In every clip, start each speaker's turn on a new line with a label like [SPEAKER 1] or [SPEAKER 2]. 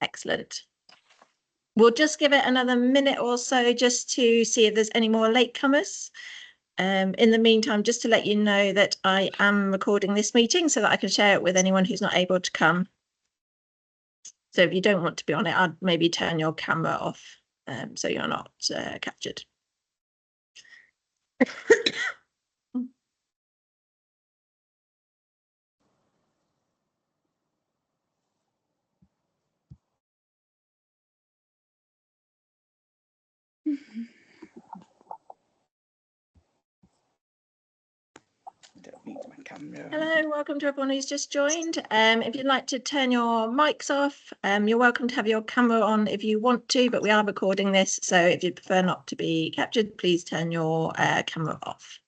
[SPEAKER 1] Excellent. We'll just give it another minute or so just to see if there's any more latecomers. In the meantime, just to let you know that I am recording this meeting so that I can share it with anyone who's not able to come. So if you don't want to be on it, I'd maybe turn your camera off so you're not captured. Hello, welcome to everyone who's just joined. If you'd like to turn your mics off, you're welcome to have your camera on if you want to, but we are recording this, so if you prefer not to be captured, please turn your camera off.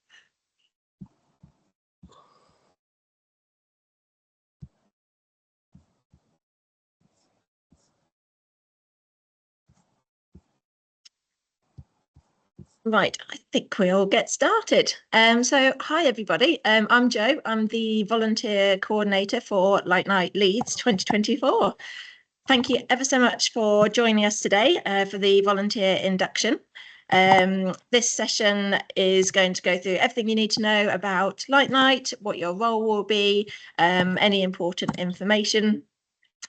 [SPEAKER 1] Right, I think we'll get started. So hi everybody, I'm Jo, I'm the volunteer coordinator for Light Night Leeds 2024. Thank you ever so much for joining us today for the volunteer induction. This session is going to go through everything you need to know about Light Night, what your role will be, any important information.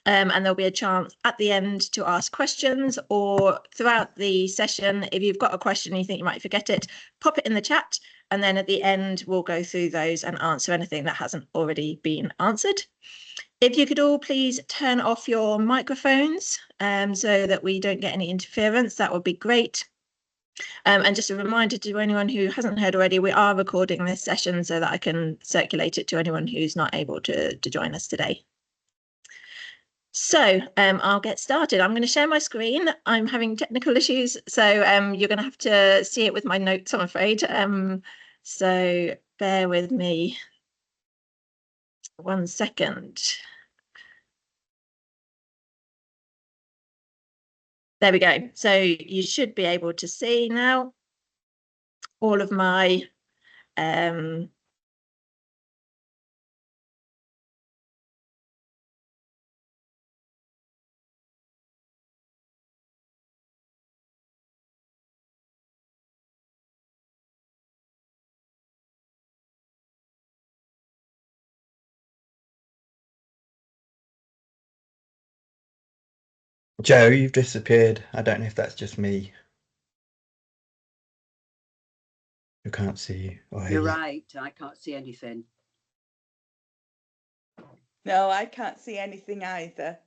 [SPEAKER 1] And there'll be a chance at the end to ask questions, or throughout the session, if you've got a question and you think you might forget it, pop it in the chat, and then at the end we'll go through those and answer anything that hasn't already been answered. If you could all please turn off your microphones so that we don't get any interference, that would be great. And just a reminder to anyone who hasn't heard already, we are recording this session so that I can circulate it to anyone who's not able to join us today. So I'll get started. I'm going to share my screen. I'm having technical issues, so you're going to have to see it with my notes, I'm afraid. So bear with me 1 second. There we go. So you should be able to see now all of my
[SPEAKER 2] Jo, you've disappeared. I don't know if that's just me who can't see you or hear you.
[SPEAKER 3] You're right, I can't see anything.
[SPEAKER 4] No, I can't see anything either.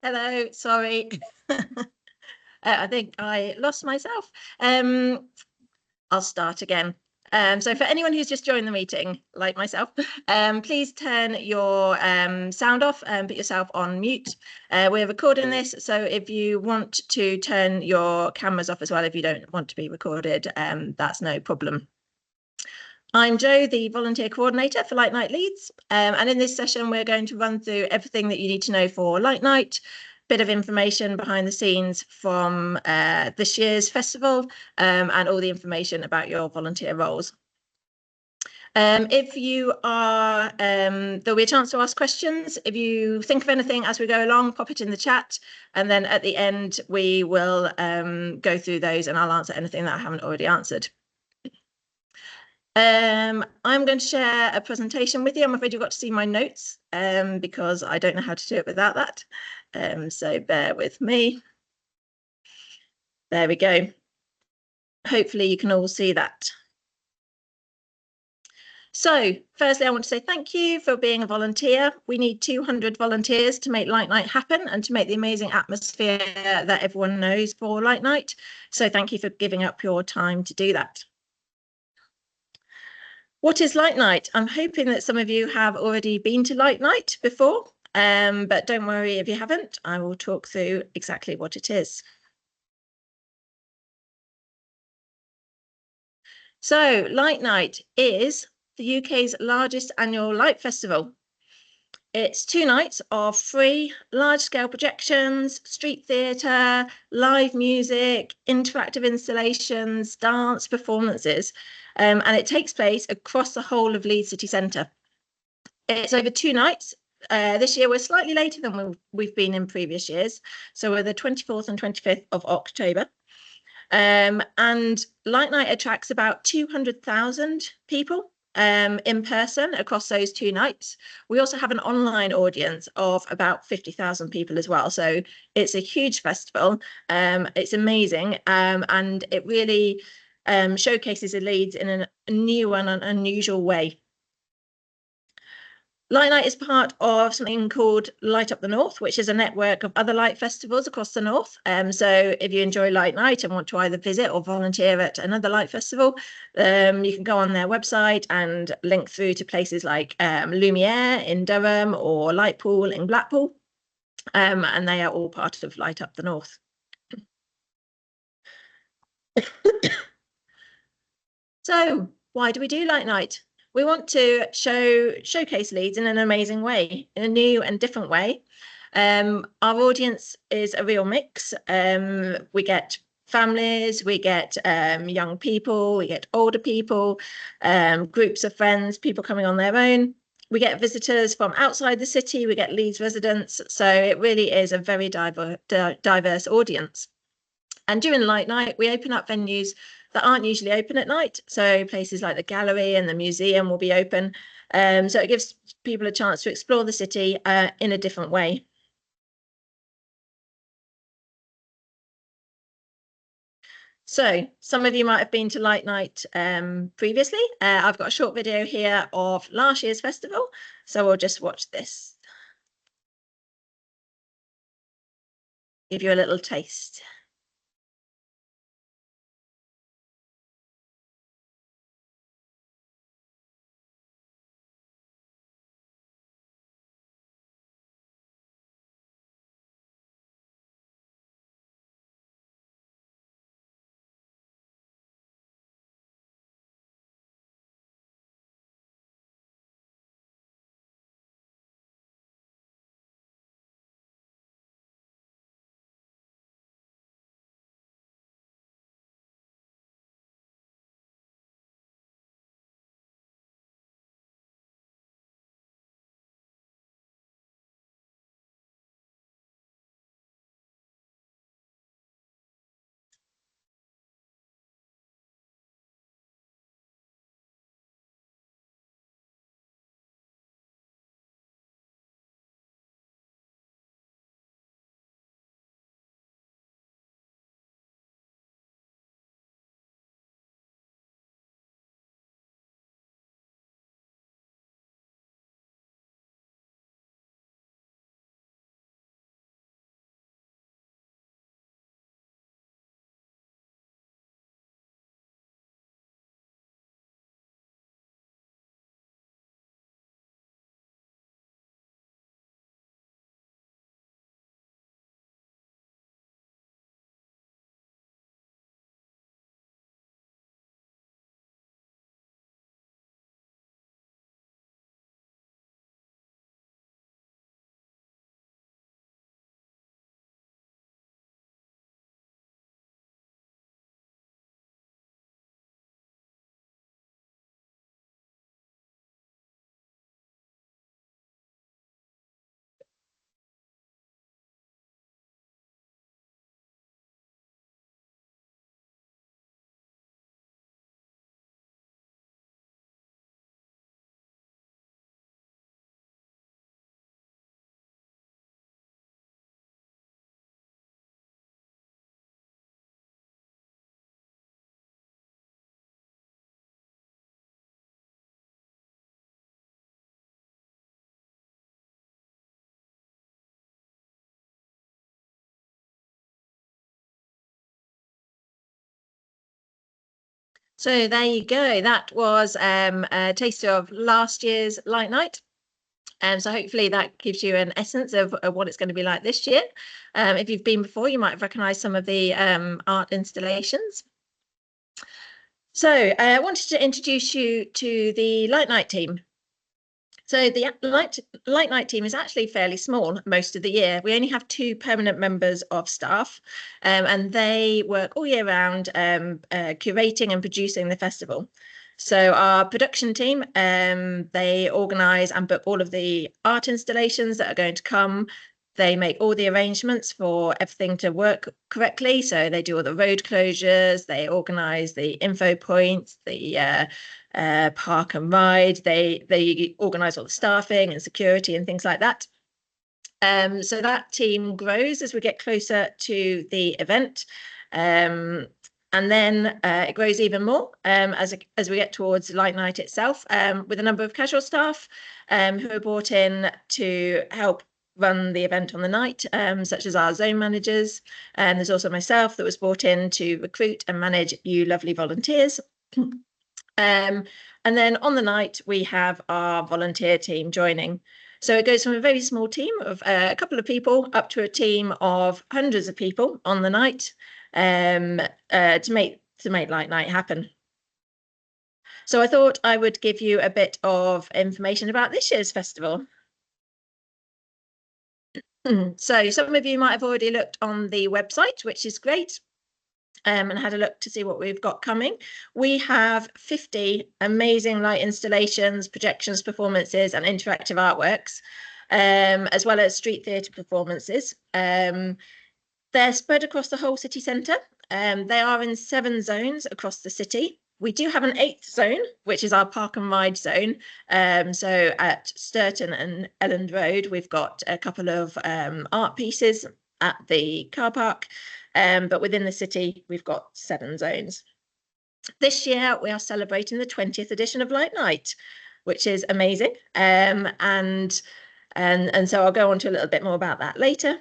[SPEAKER 1] Hello, sorry. I think I lost myself. I'll start again. So for anyone who's just joined the meeting, like myself, please turn your sound off and put yourself on mute. We're recording this, so if you want to turn your cameras off as well, if you don't want to be recorded, that's no problem. I'm Jo, the volunteer coordinator for Light Night Leeds, and in this session we're going to run through everything that you need to know for Light Night, bit of information behind the scenes from this year's festival, and all the information about your volunteer roles. If you are, there'll be a chance to ask questions. If you think of anything as we go along, pop it in the chat, and then at the end we will go through those and I'll answer anything that I haven't already answered. I'm going to share a presentation with you. I'm afraid you've got to see my notes because I don't know how to do it without that. So bear with me. There we go. Hopefully you can all see that. So firstly, I want to say thank you for being a volunteer. We need 200 volunteers to make Light Night happen and to make the amazing atmosphere that everyone knows for Light Night. So thank you for giving up your time to do that. What is Light Night? I'm hoping that some of you have already been to Light Night before, but don't worry if you haven't. I will talk through exactly what it is. So Light Night is the UK's largest annual light festival. It's 2 nights of free large-scale projections, street theatre, live music, interactive installations, dance performances, and it takes place across the whole of Leeds city centre. It's over 2 nights. This year we're slightly later than we've been in previous years, so we're the 24th and 25th of October. And Light Night attracts about 200,000 people in person across those 2 nights. We also have an online audience of about 50,000 people as well. So it's a huge festival. It's amazing. And it really showcases the Leeds in a new and an unusual way. Light Night is part of something called Light Up the North, which is a network of other light festivals across the north. So if you enjoy Light Night and want to either visit or volunteer at another light festival, you can go on their website and link through to places like Lumiere in Durham or Lightpool in Blackpool. And they are all part of Light Up the North. So why do we do Light Night? We want to showcase Leeds in an amazing way, in a new and different way. Our audience is a real mix. We get families, we get young people, we get older people, groups of friends, people coming on their own. We get visitors from outside the city, we get Leeds residents. So it really is a very diverse audience. And during Light Night, we open up venues that aren't usually open at night. So places like the gallery and the museum will be open. So it gives people a chance to explore the city in a different way. So some of you might have been to Light Night previously. I've got a short video here of last year's festival. So we'll just watch this. Give you a little taste. So there you go. That was a taster of last year's Light Night. So hopefully that gives you an essence of what it's going to be like this year. If you've been before, you might have recognised some of the art installations. So I wanted to introduce you to the Light Night team. So the Light Night team is actually fairly small most of the year. We only have 2 permanent members of staff, and they work all year round curating and producing the festival. So our production team, they organise and book all of the art installations that are going to come. They make all the arrangements for everything to work correctly. So they do all the road closures, they organise the info points, the park and ride. They organise all the staffing and security and things like that. So that team grows as we get closer to the event. And then it grows even more as we get towards Light Night itself, with a number of casual staff who are brought in to help run the event on the night, such as our zone managers. And there's also myself that was brought in to recruit and manage you lovely volunteers. And then on the night, we have our volunteer team joining. So it goes from a very small team of a couple of people up to a team of hundreds of people on the night to make Light Night happen. So I thought I would give you a bit of information about this year's festival. So some of you might have already looked on the website, which is great, and had a look to see what we've got coming. We have 50 amazing light installations, projections, performances, and interactive artworks, as well as street theatre performances. They're spread across the whole city centre. They are in 7 zones across the city. We do have an 8th zone, which is our park and ride zone. So at Sturton and Elland Road, we've got a couple of art pieces at the car park. But within the city, we've got 7 zones. This year, we are celebrating the 20th edition of Light Night, which is amazing. And so I'll go on to a little bit more about that later.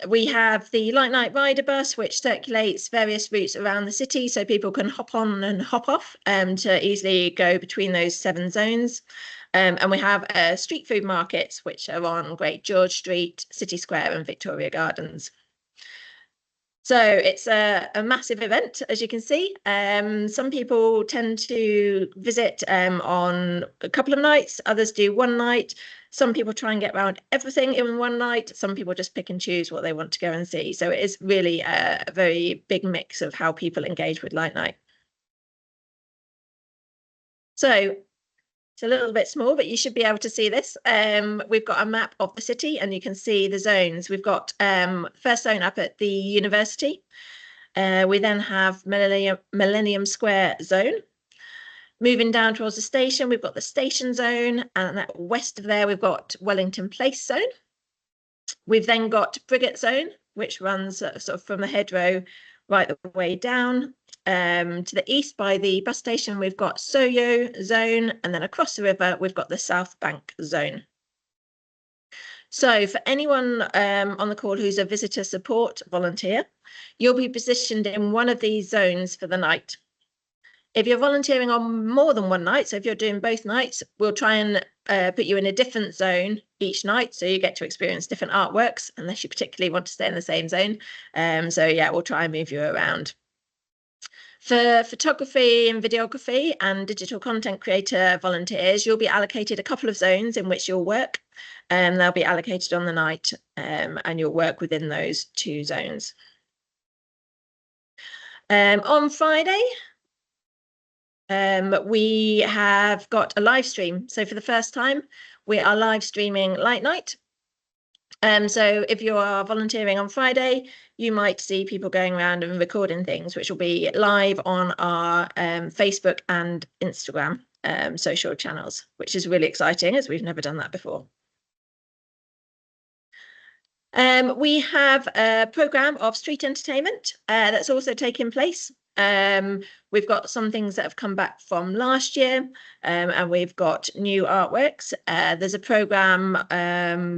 [SPEAKER 1] We have the Light Night Rider bus, which circulates various routes around the city so people can hop on and hop off to easily go between those 7 zones. And we have street food markets, which are on Great George Street, City Square and Victoria Gardens. So it's a massive event, as you can see. Some people tend to visit on a couple of nights, others do one night. Some people try and get around everything in one night. Some people just pick and choose what they want to go and see. So it is really a very big mix of how people engage with Light Night. So it's a little bit small, but you should be able to see this. We've got a map of the city and you can see the zones. We've got first zone up at the university. We then have Millennium Square zone. Moving down towards the station, we've got the station zone, and west of there, we've got Wellington Place zone. We've then got Briggate zone, which runs sort of from the hedgerow right the way down. To the east by the bus station, we've got Soyo zone, and then across the river, we've got the South Bank zone. So for anyone on the call who's a visitor support volunteer, you'll be positioned in one of these zones for the night. If you're volunteering on more than one night, so if you're doing both nights, we'll try and put you in a different zone each night, so you get to experience different artworks, unless you particularly want to stay in the same zone. So yeah, we'll try and move you around. For photography and videography and digital content creator volunteers, you'll be allocated a couple of zones in which you'll work, and they'll be allocated on the night, and you'll work within those 2 zones. On Friday, we have got a live stream. So for the first time, we are live streaming Light Night. So if you are volunteering on Friday, you might see people going around and recording things, which will be live on our Facebook and Instagram social channels, which is really exciting as we've never done that before. We have a programme of street entertainment that's also taking place. We've got some things that have come back from last year, and we've got new artworks. There's a programme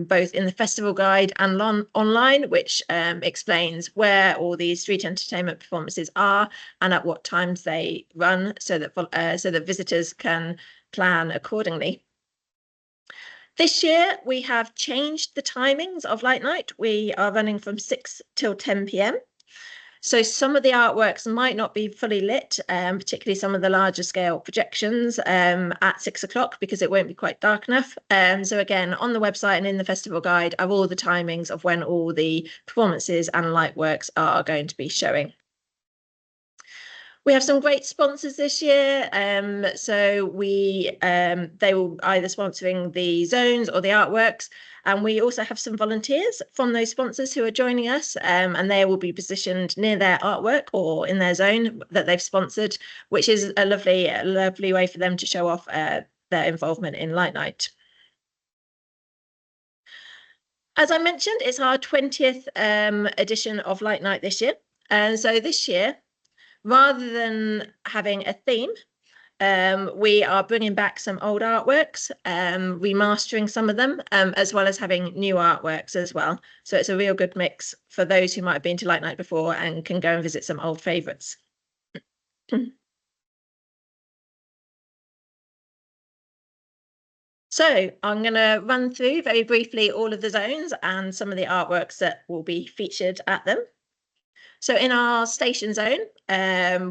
[SPEAKER 1] both in the festival guide and online, which explains where all these street entertainment performances are and at what times they run, so that visitors can plan accordingly. This year, we have changed the timings of Light Night. We are running from 6 till 10 p.m. So some of the artworks might not be fully lit, particularly some of the larger scale projections at 6 o'clock, because it won't be quite dark enough. So again, on the website and in the festival guide are all the timings of when all the performances and light works are going to be showing. We have some great sponsors this year. So they will either sponsoring the zones or the artworks. And we also have some volunteers from those sponsors who are joining us, and they will be positioned near their artwork or in their zone that they've sponsored, which is a lovely way for them to show off their involvement in Light Night. As I mentioned, it's our 20th edition of Light Night this year. And so this year, rather than having a theme, we are bringing back some old artworks, remastering some of them, as well as having new artworks as well. So it's a real good mix for those who might have been to Light Night before and can go and visit some old favourites. So I'm going to run through very briefly all of the zones and some of the artworks that will be featured at them. So in our station zone,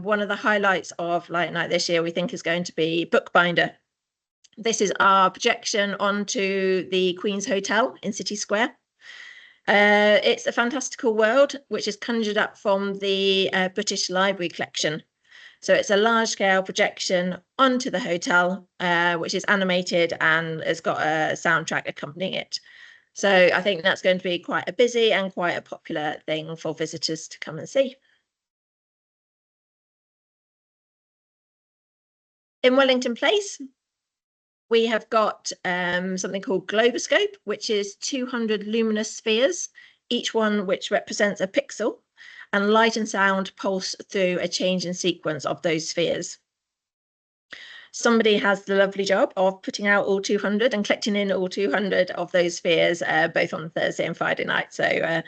[SPEAKER 1] one of the highlights of Light Night this year, we think, is going to be Bookbinder. This is our projection onto the Queen's Hotel in City Square. It's a fantastical world which is conjured up from the British Library collection. So it's a large-scale projection onto the hotel, which is animated and has got a soundtrack accompanying it. So I think that's going to be quite a busy and quite a popular thing for visitors to come and see. In Wellington Place, we have got something called Globos Scope, which is 200 luminous spheres, each one which represents a pixel, and light and sound pulse through a change in sequence of those spheres. Somebody has the lovely job of putting out all 200 and collecting in all 200 of those spheres, both on Thursday and Friday night. So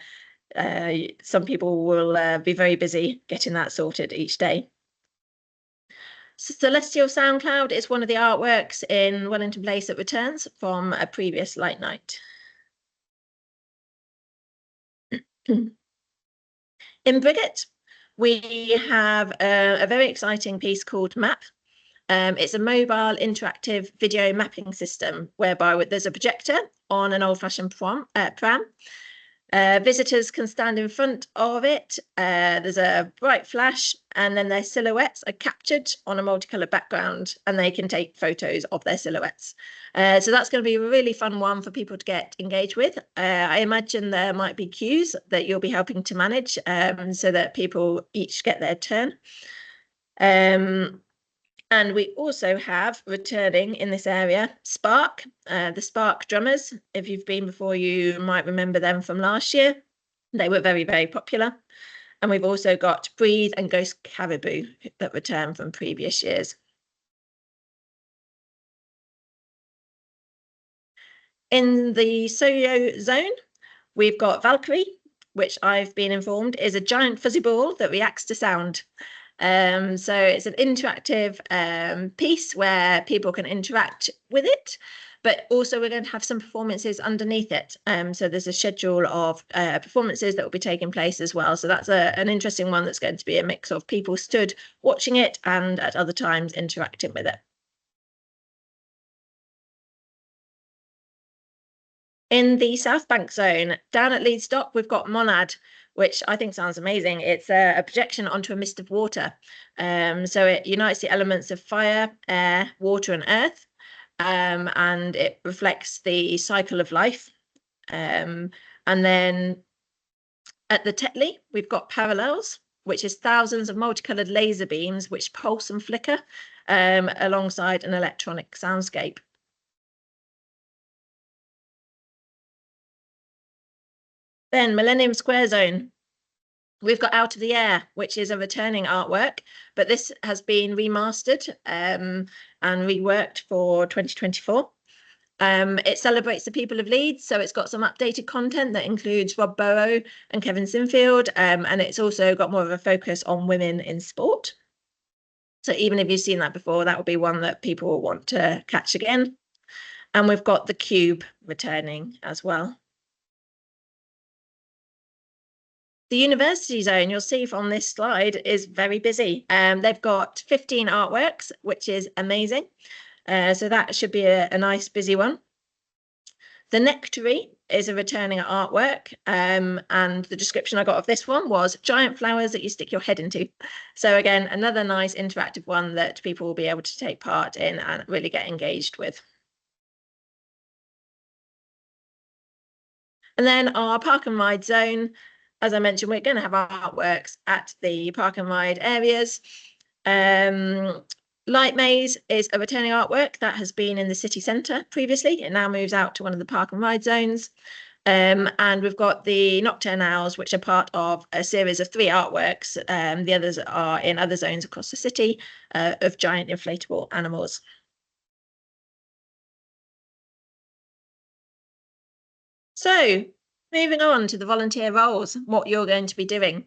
[SPEAKER 1] some people will be very busy getting that sorted each day. Celestial Soundcloud is one of the artworks in Wellington Place that returns from a previous Light Night. In Briggate, we have a very exciting piece called Map. It's a mobile interactive video mapping system whereby there's a projector on an old-fashioned pram. Visitors can stand in front of it. There's a bright flash, and then their silhouettes are captured on a multicolored background, and they can take photos of their silhouettes. So that's going to be a really fun one for people to get engaged with. I imagine there might be queues that you'll be helping to manage, so that people each get their turn. And we also have, returning in this area, Spark, the Spark drummers. If you've been before, you might remember them from last year. They were very, very popular. And we've also got Breathe and Ghost Caribou that return from previous years. In the Soyo zone, we've got Valkyrie, which I've been informed is a giant fuzzy ball that reacts to sound. So it's an interactive piece where people can interact with it, but also we're going to have some performances underneath it. So there's a schedule of performances that will be taking place as well. So that's an interesting one that's going to be a mix of people stood watching it and at other times interacting with it. In the South Bank zone, down at Leeds Dock, we've got Monad, which I think sounds amazing. It's a projection onto a mist of water. So it unites the elements of fire, air, water, and earth, and it reflects the cycle of life. And then at the Tetley, we've got Parallels, which is thousands of multicolored laser beams which pulse and flicker alongside an electronic soundscape. Then Millennium Square Zone. We've got Out of the Air, which is a returning artwork, but this has been remastered and reworked for 2024. It celebrates the people of Leeds, so it's got some updated content that includes Rob Burrow and Kevin Sinfield, and it's also got more of a focus on women in sport. So even if you've seen that before, that will be one that people will want to catch again. And we've got the Cube returning as well. The university zone, you'll see from this slide, is very busy. They've got 15 artworks, which is amazing. So that should be a nice busy one. The Nectary is a returning artwork, and the description I got of this one was giant flowers that you stick your head into. So again, another nice interactive one that people will be able to take part in and really get engaged with. And then our Park and Ride zone, as I mentioned, we're going to have artworks at the Park and Ride areas. Light Maze is a returning artwork that has been in the city centre previously. It now moves out to one of the Park and Ride zones. And we've got the Nocturne Owls, which are part of a series of 3 artworks. The others are in other zones across the city of giant inflatable animals. So moving on to the volunteer roles, what you're going to be doing.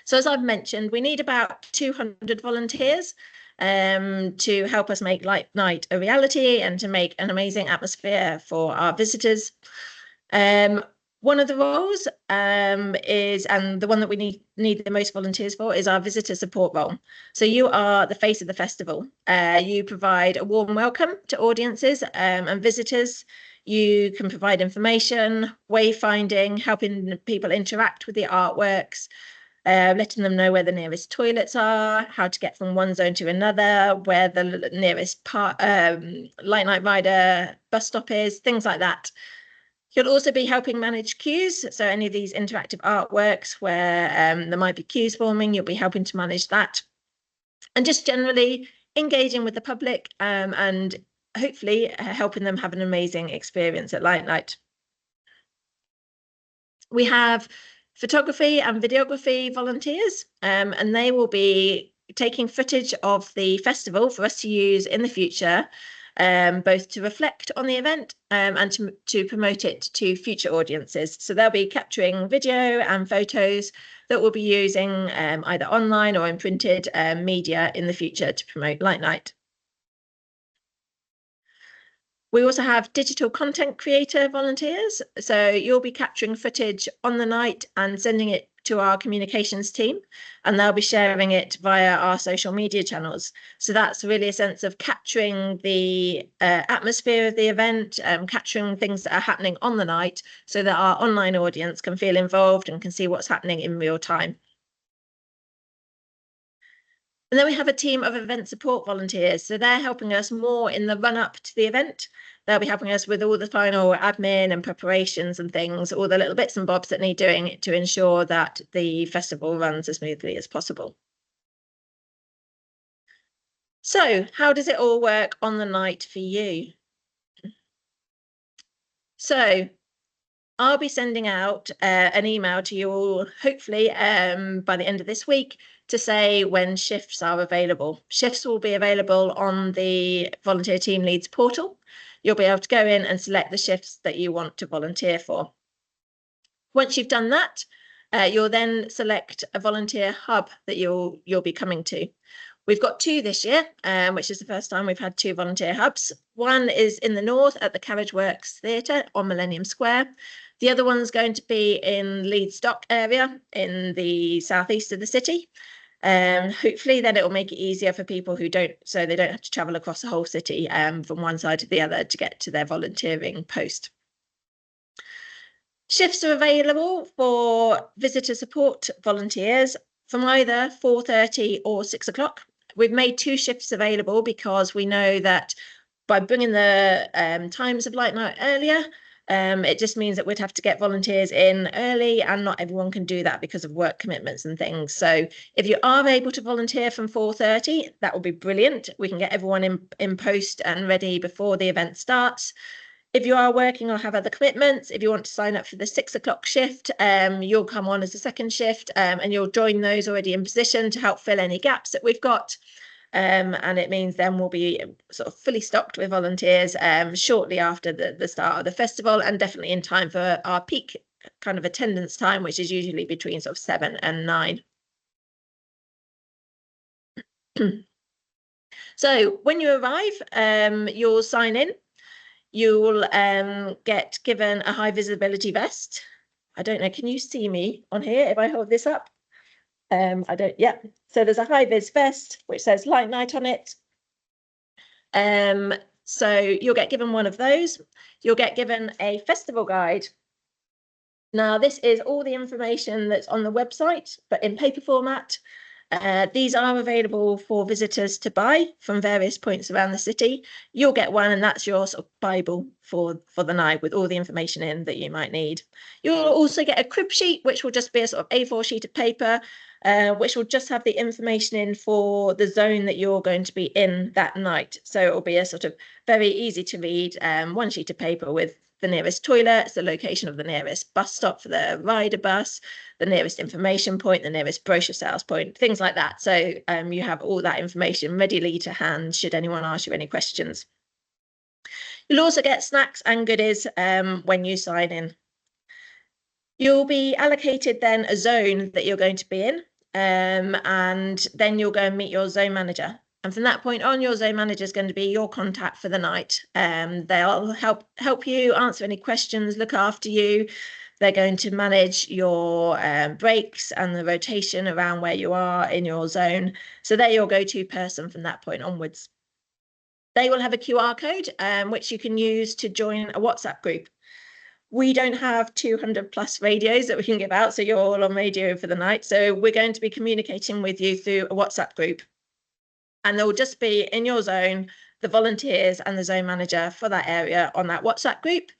[SPEAKER 1] So as I've mentioned, we need about 200 volunteers to help us make Light Night a reality and to make an amazing atmosphere for our visitors. One of the roles is, and the one that we need the most volunteers for, is our visitor support role. So you are the face of the festival. You provide a warm welcome to audiences and visitors. You can provide information, wayfinding, helping people interact with the artworks, letting them know where the nearest toilets are, how to get from one zone to another, where the nearest Light Night Rider bus stop is, things like that. You'll also be helping manage queues. So any of these interactive artworks where there might be queues forming, you'll be helping to manage that. And just generally engaging with the public and hopefully helping them have an amazing experience at Light Night. We have photography and videography volunteers, and they will be taking footage of the festival for us to use in the future, both to reflect on the event and to promote it to future audiences. So they'll be capturing video and photos that we'll be using either online or in printed media in the future to promote Light Night. We also have digital content creator volunteers. So you'll be capturing footage on the night and sending it to our communications team, and they'll be sharing it via our social media channels. So that's really a sense of capturing the atmosphere of the event, capturing things that are happening on the night so that our online audience can feel involved and can see what's happening in real time. And then we have a team of event support volunteers. So they're helping us more in the run up to the event. They'll be helping us with all the final admin and preparations and things, all the little bits and bobs that need doing to ensure that the festival runs as smoothly as possible. So how does it all work on the night for you? So I'll be sending out an email to you all, hopefully by the end of this week, to say when shifts are available. Shifts will be available on the Volunteer Team Leads portal. You'll be able to go in and select the shifts that you want to volunteer for. Once you've done that, you'll then select a volunteer hub that you'll be coming to. We've got 2 this year, which is the first time we've had 2 volunteer hubs. One is in the north at the Carriage Works Theatre on Millennium Square. The other one's going to be in Leeds Dock area in the southeast of the city. Hopefully then it will make it easier for people who don't, so they don't have to travel across the whole city from one side to the other to get to their volunteering post. Shifts are available for visitor support volunteers from either 4:30 or 6 o'clock. We've made 2 shifts available because we know that by bringing the times of Light Night earlier, it just means that we'd have to get volunteers in early, and not everyone can do that because of work commitments and things. So if you are able to volunteer from 4:30, that would be brilliant. We can get everyone in post and ready before the event starts. If you are working or have other commitments, if you want to sign up for the 6 o'clock shift, you'll come on as a second shift, and you'll join those already in position to help fill any gaps that we've got. And it means then we'll be sort of fully stocked with volunteers shortly after the start of the festival, and definitely in time for our peak kind of attendance time, which is usually between sort of 7 and 9. So when you arrive, you'll sign in. You'll get given a high visibility vest. I don't know, can you see me on here if I hold this up? I don't, yeah. So there's a high vis vest which says Light Night on it. So you'll get given one of those. You'll get given a festival guide. Now, this is all the information that's on the website, but in paper format. These are available for visitors to buy from various points around the city. You'll get one, and that's your sort of Bible for the night with all the information in that you might need. You'll also get a crib sheet, which will just be a sort of A4 sheet of paper, which will just have the information in for the zone that you're going to be in that night. So it will be a sort of very easy to read one sheet of paper with the nearest toilets, the location of the nearest bus stop for the rider bus, the nearest information point, the nearest brochure sales point, things like that. So you have all that information readily to hand should anyone ask you any questions. You'll also get snacks and goodies when you sign in. You'll be allocated then a zone that you're going to be in, and then you'll go and meet your zone manager. And from that point on, your zone manager is going to be your contact for the night. They'll help you answer any questions, look after you. They're going to manage your breaks and the rotation around where you are in your zone. So they're your go-to person from that point onwards. They will have a QR code, which you can use to join a WhatsApp group. We don't have 200 plus radios that we can give out, so you're all on radio for the night. So we're going to be communicating with you through a WhatsApp group. And there will just be in your zone, the volunteers and the zone manager for that area on that WhatsApp group.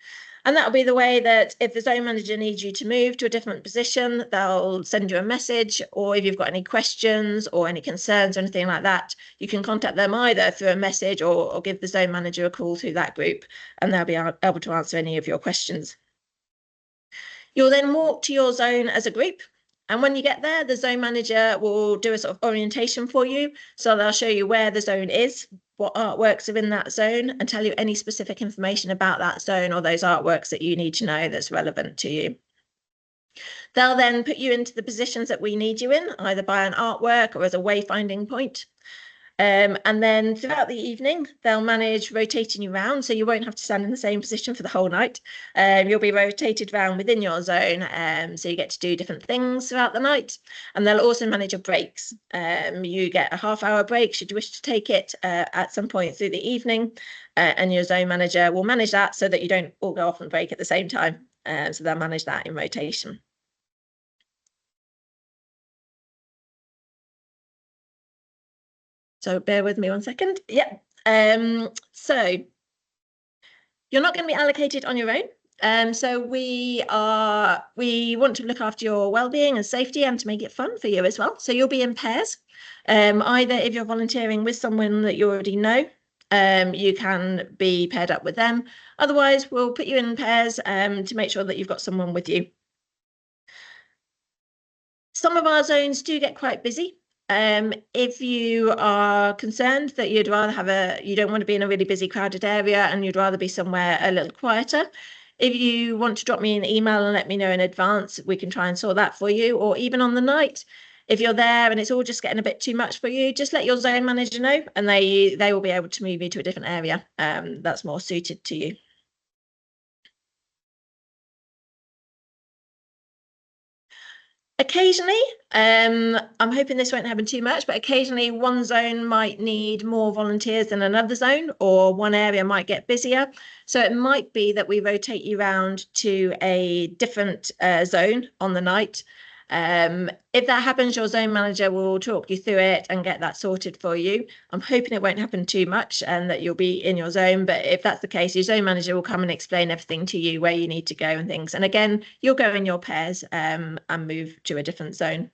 [SPEAKER 1] And that'll be the way that if the zone manager needs you to move to a different position, they'll send you a message, or if you've got any questions or any concerns or anything like that, you can contact them either through a message or give the zone manager a call through that group, and they'll be able to answer any of your questions. You'll then walk to your zone as a group. And when you get there, the zone manager will do a sort of orientation for you. So they'll show you where the zone is, what artworks are in that zone, and tell you any specific information about that zone or those artworks that you need to know that's relevant to you. They'll then put you into the positions that we need you in, either by an artwork or as a wayfinding point. And then throughout the evening, they'll manage rotating you around, so you won't have to stand in the same position for the whole night. You'll be rotated around within your zone, so you get to do different things throughout the night. And they'll also manage your breaks. You get a half-hour break should you wish to take it at some point through the evening, and your zone manager will manage that so that you don't all go off and break at the same time. So they'll manage that in rotation. So bear with me 1 second. Yeah. So you're not going to be allocated on your own. So we want to look after your well-being and safety and to make it fun for you as well. So you'll be in pairs. Either if you're volunteering with someone that you already know, you can be paired up with them. Otherwise, we'll put you in pairs to make sure that you've got someone with you. Some of our zones do get quite busy. If you are concerned that you don't want to be in a really busy crowded area and you'd rather be somewhere a little quieter, if you want to drop me an email and let me know in advance, we can try and sort that for you. Or even on the night, if you're there and it's all just getting a bit too much for you, just let your zone manager know and they will be able to move you to a different area that's more suited to you. Occasionally, I'm hoping this won't happen too much, but occasionally one zone might need more volunteers than another zone, or one area might get busier. So it might be that we rotate you around to a different zone on the night. If that happens, your zone manager will talk you through it and get that sorted for you. I'm hoping it won't happen too much and that you'll be in your zone, but if that's the case, your zone manager will come and explain everything to you, where you need to go and things. And again, you'll go in your pairs and move to a different zone.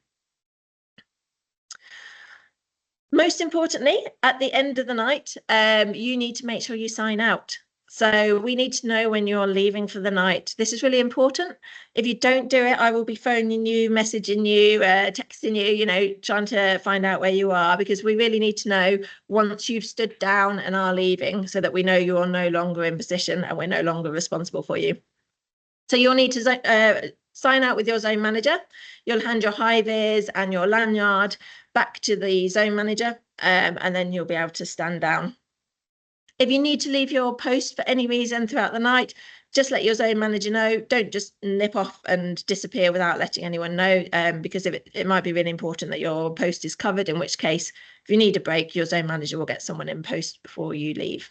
[SPEAKER 1] Most importantly, at the end of the night, you need to make sure you sign out. So we need to know when you're leaving for the night. This is really important. If you don't do it, I will be phoning you, messaging you, texting you, trying to find out where you are, because we really need to know once you've stood down and are leaving, so that we know you're no longer in position and we're no longer responsible for you. So you'll need to sign out with your zone manager. You'll hand your high-vis and your lanyard back to the zone manager, and then you'll be able to stand down. If you need to leave your post for any reason throughout the night, just let your zone manager know. Don't just nip off and disappear without letting anyone know, because it might be really important that your post is covered, in which case, if you need a break, your zone manager will get someone in post before you leave.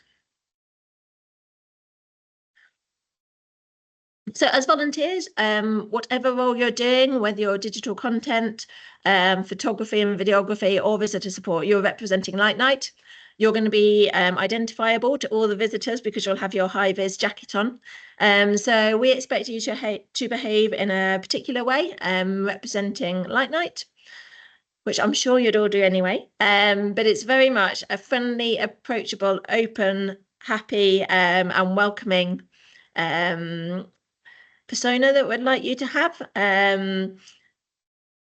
[SPEAKER 1] So as volunteers, whatever role you're doing, whether you're digital content, photography and videography, or visitor support, you're representing Light Night. You're going to be identifiable to all the visitors because you'll have your high-vis jacket on. So we expect you to behave in a particular way, representing Light Night, which I'm sure you'd all do anyway. But it's very much a friendly, approachable, open, happy, and welcoming persona that we'd like you to have.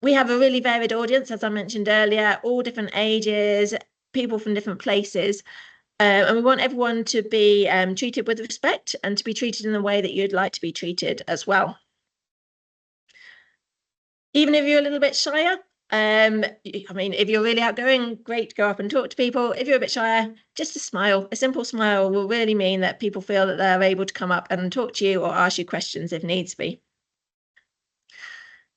[SPEAKER 1] We have a really varied audience, as I mentioned earlier, all different ages, people from different places, and we want everyone to be treated with respect and to be treated in the way that you'd like to be treated as well. Even if you're a little bit shyer, I mean, if you're really outgoing, great, go up and talk to people. If you're a bit shyer, just a smile, a simple smile will really mean that people feel that they're able to come up and talk to you or ask you questions if needs be.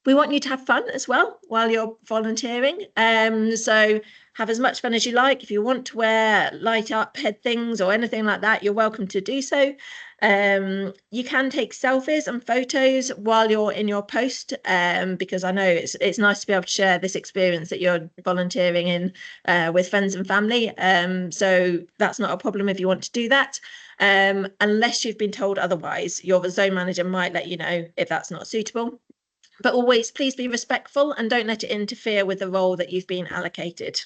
[SPEAKER 1] We want you to have fun as well while you're volunteering. So have as much fun as you like. If you want to wear light up head things or anything like that, you're welcome to do so. You can take selfies and photos while you're in your post, because I know it's nice to be able to share this experience that you're volunteering in with friends and family. So that's not a problem if you want to do that. Unless you've been told otherwise, your zone manager might let you know if that's not suitable. But always, please be respectful and don't let it interfere with the role that you've been allocated.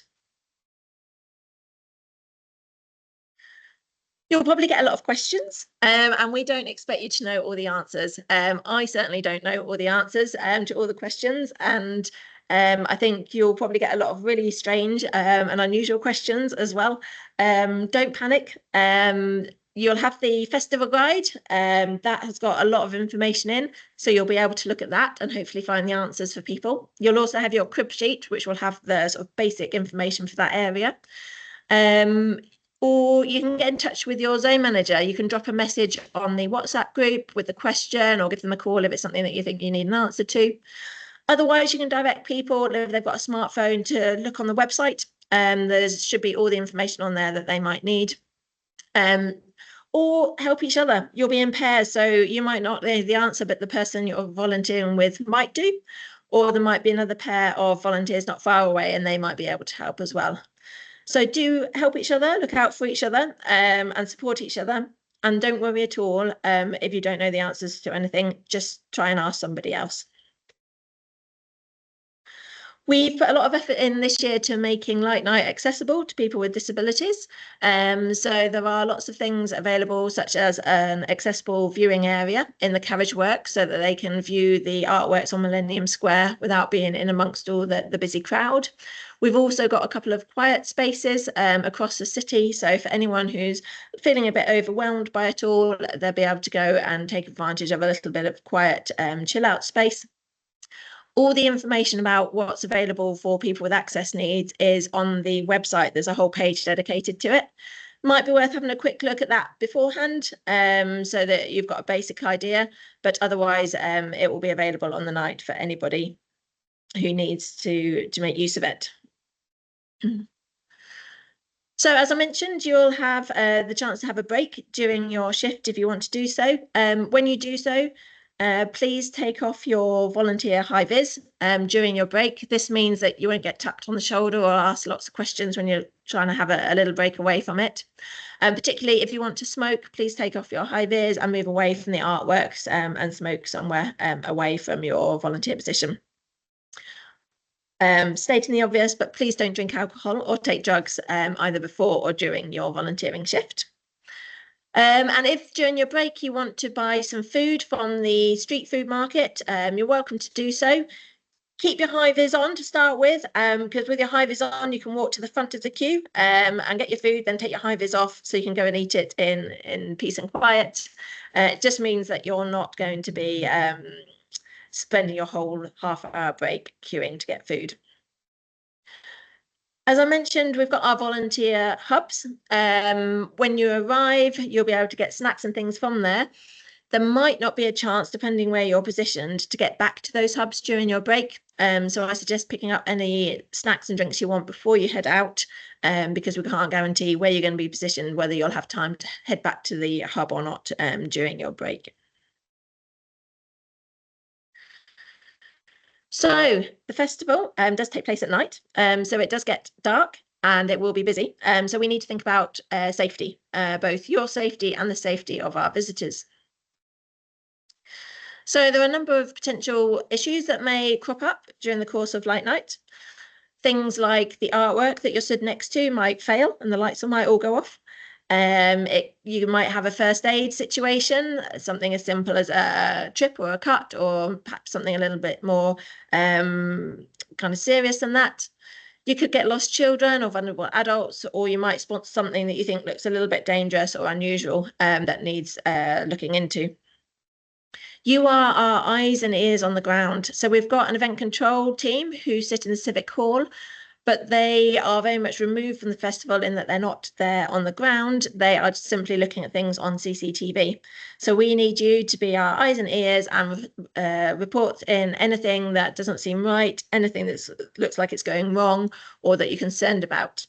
[SPEAKER 1] You'll probably get a lot of questions, and we don't expect you to know all the answers. I certainly don't know all the answers to all the questions, and I think you'll probably get a lot of really strange and unusual questions as well. Don't panic. You'll have the festival guide that has got a lot of information in, so you'll be able to look at that and hopefully find the answers for people. You'll also have your crib sheet, which will have the sort of basic information for that area. Or you can get in touch with your zone manager. You can drop a message on the WhatsApp group with the question, or give them a call if it's something that you think you need an answer to. Otherwise, you can direct people if they've got a smartphone to look on the website. There should be all the information on there that they might need. Or help each other. You'll be in pairs, so you might not know the answer, but the person you're volunteering with might do. Or there might be another pair of volunteers not far away and they might be able to help as well. So do help each other, look out for each other, and support each other. And don't worry at all if you don't know the answers to anything, just try and ask somebody else. We've put a lot of effort in this year to making Light Night accessible to people with disabilities. So there are lots of things available, such as an accessible viewing area in the carriage work so that they can view the artworks on Millennium Square without being in amongst all the busy crowd. We've also got a couple of quiet spaces across the city. So for anyone who's feeling a bit overwhelmed by it all, they'll be able to go and take advantage of a little bit of quiet chill out space. All the information about what's available for people with access needs is on the website. There's a whole page dedicated to it. Might be worth having a quick look at that beforehand, so that you've got a basic idea, but otherwise it will be available on the night for anybody who needs to make use of it. So as I mentioned, you'll have the chance to have a break during your shift if you want to do so. When you do so, please take off your volunteer high-vis during your break. This means that you won't get tapped on the shoulder or asked lots of questions when you're trying to have a little break away from it. Particularly if you want to smoke, please take off your high-vis and move away from the artworks and smoke somewhere away from your volunteer position. Stating the obvious, but please don't drink alcohol or take drugs either before or during your volunteering shift. And if during your break you want to buy some food from the street food market, you're welcome to do so. Keep your high vis on to start with, because with your high vis on, you can walk to the front of the queue and get your food, then take your high vis off so you can go and eat it in peace and quiet. It just means that you're not going to be spending your whole half-hour break queuing to get food. As I mentioned, we've got our volunteer hubs. When you arrive, you'll be able to get snacks and things from there. There might not be a chance, depending where you're positioned, to get back to those hubs during your break. So I suggest picking up any snacks and drinks you want before you head out, because we can't guarantee where you're going to be positioned, whether you'll have time to head back to the hub or not during your break. So the festival does take place at night, so it does get dark and it will be busy. So we need to think about safety, both your safety and the safety of our visitors. So there are a number of potential issues that may crop up during the course of Light Night. Things like the artwork that you're stood next to might fail and the lights might all go off. You might have a first aid situation, something as simple as a trip or a cut, or perhaps something a little bit more kind of serious than that. You could get lost children or vulnerable adults, or you might spot something that you think looks a little bit dangerous or unusual that needs looking into. You are our eyes and ears on the ground. So we've got an event control team who sit in the civic hall, but they are very much removed from the festival in that they're not there on the ground. They are simply looking at things on CCTV. So we need you to be our eyes and ears and report in anything that doesn't seem right, anything that looks like it's going wrong or that you're concerned about.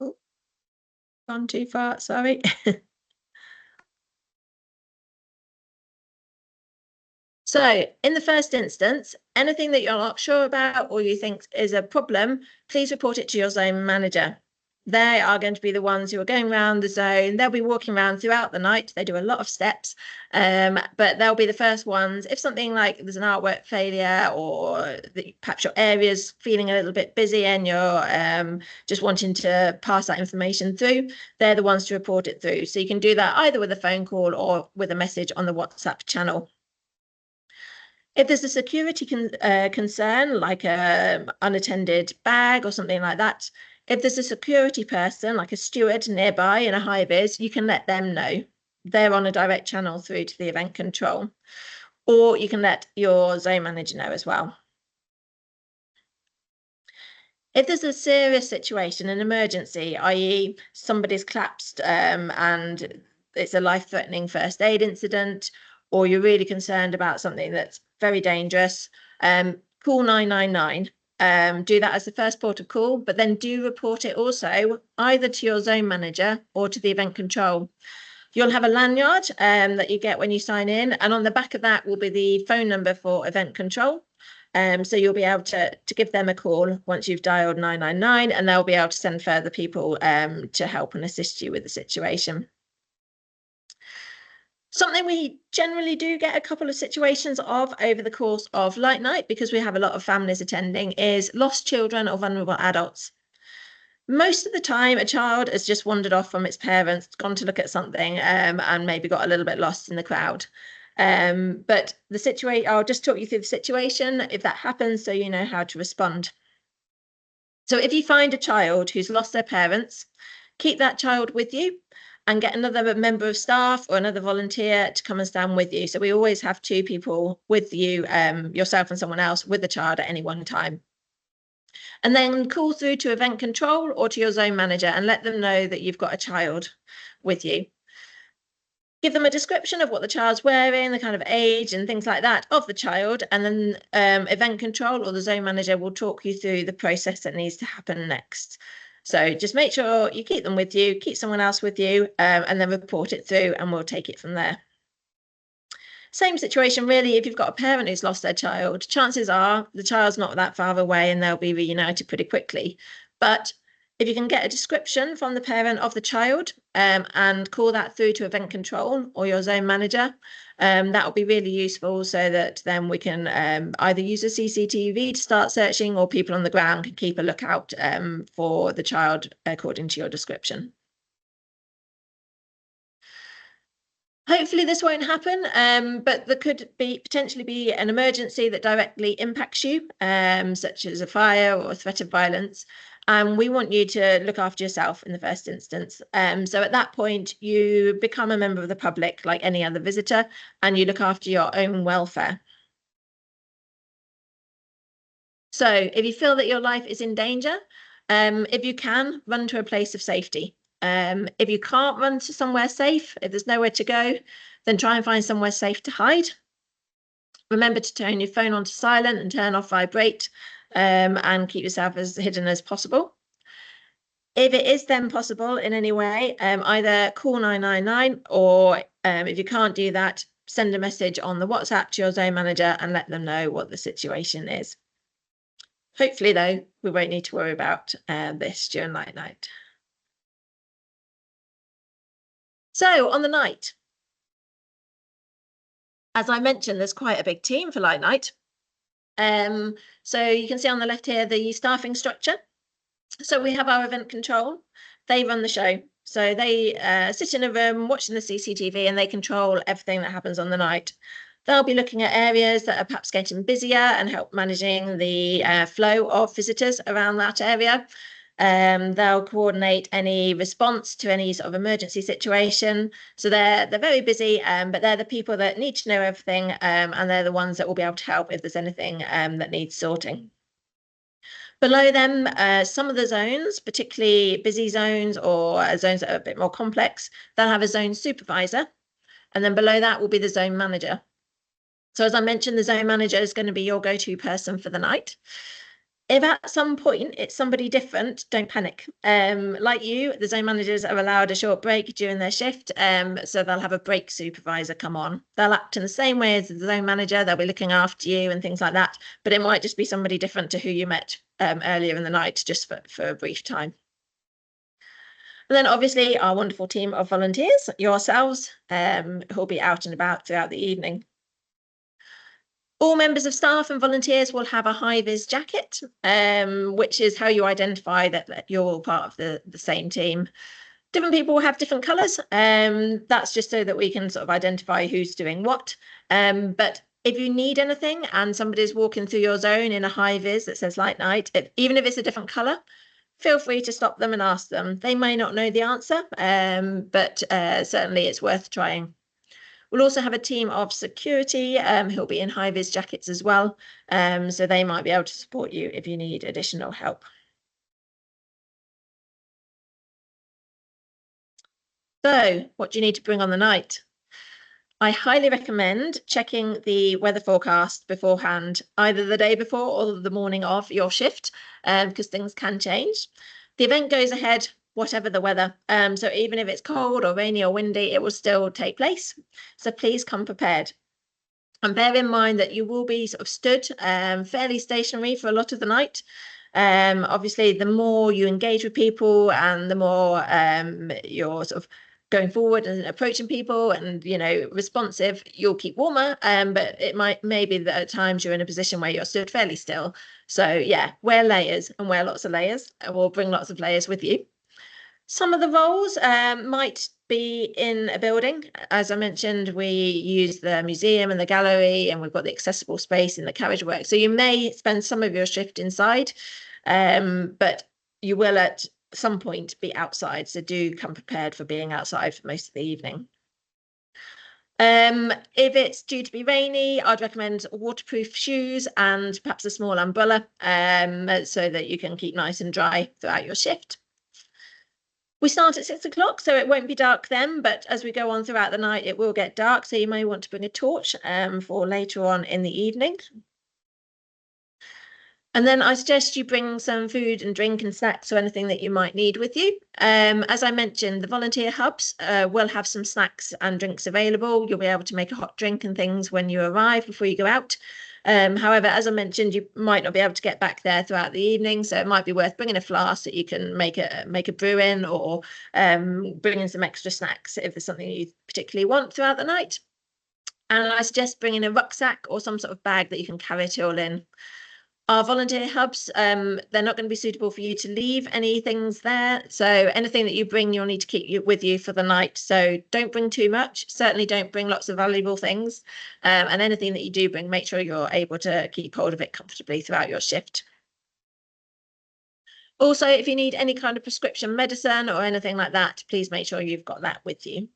[SPEAKER 1] Oh, gone too far, sorry. So in the first instance, anything that you're not sure about or you think is a problem, please report it to your zone manager. They are going to be the ones who are going around the zone. They'll be walking around throughout the night. They do a lot of steps, but they'll be the first ones. If something like there's an artwork failure or perhaps your area's feeling a little bit busy and you're just wanting to pass that information through, they're the ones to report it through. So you can do that either with a phone call or with a message on the WhatsApp channel. If there's a security concern, like an unattended bag or something like that, if there's a security person, like a steward nearby in a high vis, you can let them know. They're on a direct channel through to the event control. Or you can let your zone manager know as well. If there's a serious situation, an emergency, i.e. somebody's collapsed and it's a life-threatening first aid incident, or you're really concerned about something that's very dangerous, call 999. Do that as the first port of call, but then do report it also either to your zone manager or to the event control. You'll have a lanyard that you get when you sign in, and on the back of that will be the phone number for event control. So you'll be able to give them a call once you've dialed 999, and they'll be able to send further people to help and assist you with the situation. Something we generally do get a couple of situations of over the course of Light Night, because we have a lot of families attending, is lost children or vulnerable adults. Most of the time, a child has just wandered off from its parents, gone to look at something, and maybe got a little bit lost in the crowd. But the situation, I'll just talk you through the situation if that happens, so you know how to respond. So if you find a child who's lost their parents, keep that child with you and get another member of staff or another volunteer to come and stand with you. So we always have two people with you, yourself and someone else with the child at any one time. And then call through to event control or to your zone manager and let them know that you've got a child with you. Give them a description of what the child's wearing, the kind of age and things like that of the child, and then event control or the zone manager will talk you through the process that needs to happen next. So just make sure you keep them with you, keep someone else with you, and then report it through, and we'll take it from there. Same situation, really, if you've got a parent who's lost their child, chances are the child's not that far away and they'll be reunited pretty quickly. But if you can get a description from the parent of the child and call that through to event control or your zone manager, That will be really useful so that then we can either use a CCTV to start searching, or people on the ground can keep a lookout for the child according to your description. Hopefully this won't happen, but there could potentially be an emergency that directly impacts you, such as a fire or a threat of violence. And we want you to look after yourself in the first instance. So at that point, you become a member of the public like any other visitor, and you look after your own welfare. So if you feel that your life is in danger, if you can, run to a place of safety. If you can't run to somewhere safe, if there's nowhere to go, then try and find somewhere safe to hide. Remember to turn your phone on to silent and turn off vibrate, and keep yourself as hidden as possible. If it is then possible in any way, either call 999, or if you can't do that, send a message on the WhatsApp to your zone manager and let them know what the situation is. Hopefully, though, we won't need to worry about this during light night. So on the night, as I mentioned, there's quite a big team for light night. So you can see on the left here the staffing structure. So we have our event control. They run the show. So they sit in a room watching the CCTV, and they control everything that happens on the night. They'll be looking at areas that are perhaps getting busier and help managing the flow of visitors around that area. They'll coordinate any response to any sort of emergency situation. So they're very busy, but they're the people that need to know everything, and they're the ones that will be able to help if there's anything that needs sorting. Below them, some of the zones, particularly busy zones or zones that are a bit more complex, they'll have a zone supervisor. And then below that will be the zone manager. So as I mentioned, the zone manager is going to be your go-to person for the night. If at some point it's somebody different, don't panic. Like you, the zone managers are allowed a short break during their shift, so they'll have a break supervisor come on. They'll act in the same way as the zone manager. They'll be looking after you and things like that, but it might just be somebody different to who you met earlier in the night, just for a brief time. And then obviously our wonderful team of volunteers, yourselves, who'll be out and about throughout the evening. All members of staff and volunteers will have a high-vis jacket, which is how you identify that you're all part of the same team. Different people will have different colours. That's just so that we can sort of identify who's doing what. But if you need anything and somebody's walking through your zone in a high-vis that says light night, even if it's a different colour, feel free to stop them and ask them. They may not know the answer, but certainly it's worth trying. We'll also have a team of security who'll be in high-vis jackets as well, so they might be able to support you if you need additional help. So, what do you need to bring on the night? I highly recommend checking the weather forecast beforehand, either the day before or the morning of your shift, because things can change. The event goes ahead whatever the weather. So even if it's cold or rainy or windy, it will still take place. So please come prepared. And bear in mind that you will be sort of stood fairly stationary for a lot of the night. Obviously, the more you engage with people and the more you're sort of going forward and approaching people and, you know, responsive, you'll keep warmer. But it may be that at times you're in a position where you're stood fairly still. So yeah, wear layers and wear lots of layers, and we'll bring lots of layers with you. Some of the roles might be in a building. As I mentioned, we use the museum and the gallery, and we've got the accessible space in the carriage work. So you may spend some of your shift inside, but you will at some point be outside. So do come prepared for being outside for most of the evening. If it's due to be rainy, I'd recommend waterproof shoes and perhaps a small umbrella, so that you can keep nice and dry throughout your shift. We start at 6 o'clock, so it won't be dark then, but as we go on throughout the night, it will get dark. So you may want to bring a torch for later on in the evening. And then I suggest you bring some food and drink and snacks or anything that you might need with you. As I mentioned, the volunteer hubs will have some snacks and drinks available. You'll be able to make a hot drink and things when you arrive before you go out. However, as I mentioned, you might not be able to get back there throughout the evening, so it might be worth bringing a flask that you can make a brew in, or bringing some extra snacks if there's something you particularly want throughout the night. And I suggest bringing a rucksack or some sort of bag that you can carry it all in. Our volunteer hubs, they're not going to be suitable for you to leave any things there. So anything that you bring, you'll need to keep with you for the night. So don't bring too much. Certainly don't bring lots of valuable things. And anything that you do bring, make sure you're able to keep hold of it comfortably throughout your shift. Also, if you need any kind of prescription medicine or anything like that, please make sure you've got that with you.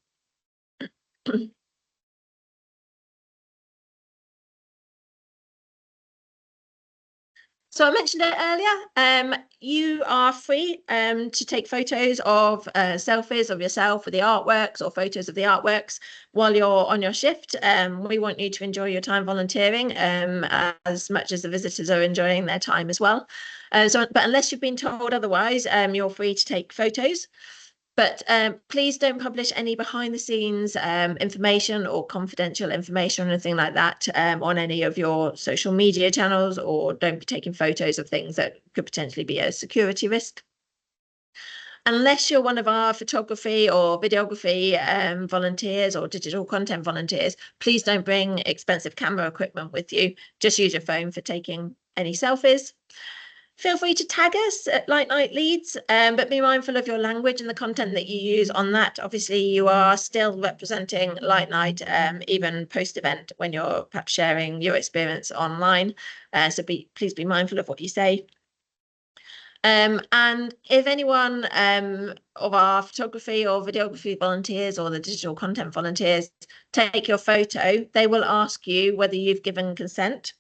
[SPEAKER 1] So I mentioned it earlier, you are free to take photos of selfies of yourself with the artworks or photos of the artworks while you're on your shift. We want you to enjoy your time volunteering as much as the visitors are enjoying their time as well. But unless you've been told otherwise, you're free to take photos. But please don't publish any behind the scenes information or confidential information or anything like that on any of your social media channels, or don't be taking photos of things that could potentially be a security risk. Unless you're one of our photography or videography volunteers or digital content volunteers, please don't bring expensive camera equipment with you. Just use your phone for taking any selfies. Feel free to tag us at Light Night Leeds, but be mindful of your language and the content that you use on that. Obviously, you are still representing Light Night, even post-event when you're perhaps sharing your experience online. So please be mindful of what you say. And if anyone of our photography or videography volunteers or the digital content volunteers take your photo, they will ask you whether you've given consent.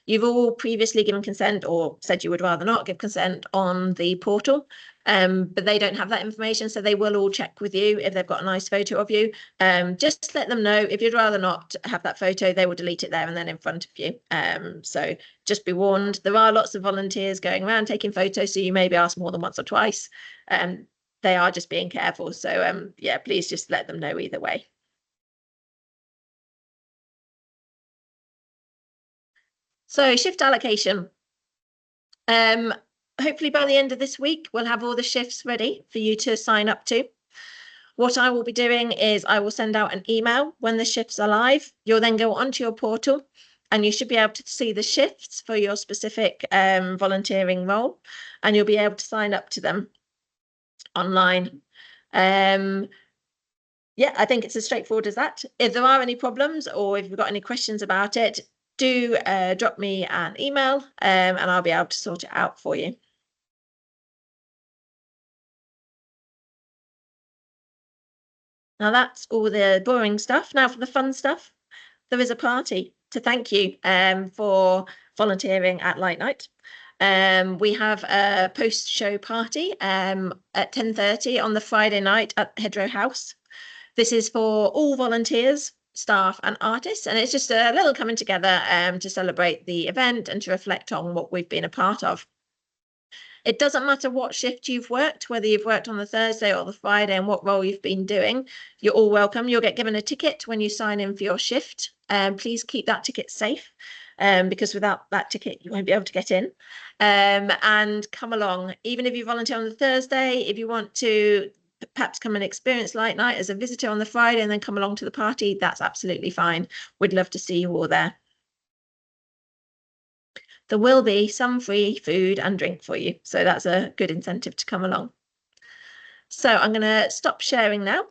[SPEAKER 1] You've all previously given consent or said you would rather not give consent on the portal, but they don't have that information, so they will all check with you if they've got a nice photo of you. Just let them know if you'd rather not have that photo, they will delete it there and then in front of you. So just be warned, there are lots of volunteers going around taking photos, so you may be asked more than once or twice. They are just being careful, so yeah, please just let them know either way. So shift allocation. Hopefully by the end of this week, we'll have all the shifts ready for you to sign up to. What I will be doing is I will send out an email when the shifts are live. You'll then go onto your portal and you should be able to see the shifts for your specific volunteering role, and you'll be able to sign up to them online. Yeah, I think it's as straightforward as that. If there are any problems or if you've got any questions about it, do drop me an email and I'll be able to sort it out for you. Now that's all the boring stuff. Now for the fun stuff, there is a party to thank you for volunteering at Light Night. We have a post-show party at 10:30 on the Friday night at Hedgerow House. This is for all volunteers, staff and artists, and it's just a little coming together to celebrate the event and to reflect on what we've been a part of. It doesn't matter what shift you've worked, whether you've worked on the Thursday or the Friday and what role you've been doing, you're all welcome. You'll get given a ticket when you sign in for your shift. Please keep that ticket safe because without that ticket, you won't be able to get in. And come along, even if you volunteer on the Thursday, if you want to perhaps come and experience Light Night as a visitor on the Friday and then come along to the party, that's absolutely fine. We'd love to see you all there. There will be some free food and drink for you, so that's a good incentive to come along. So I'm going to stop sharing now,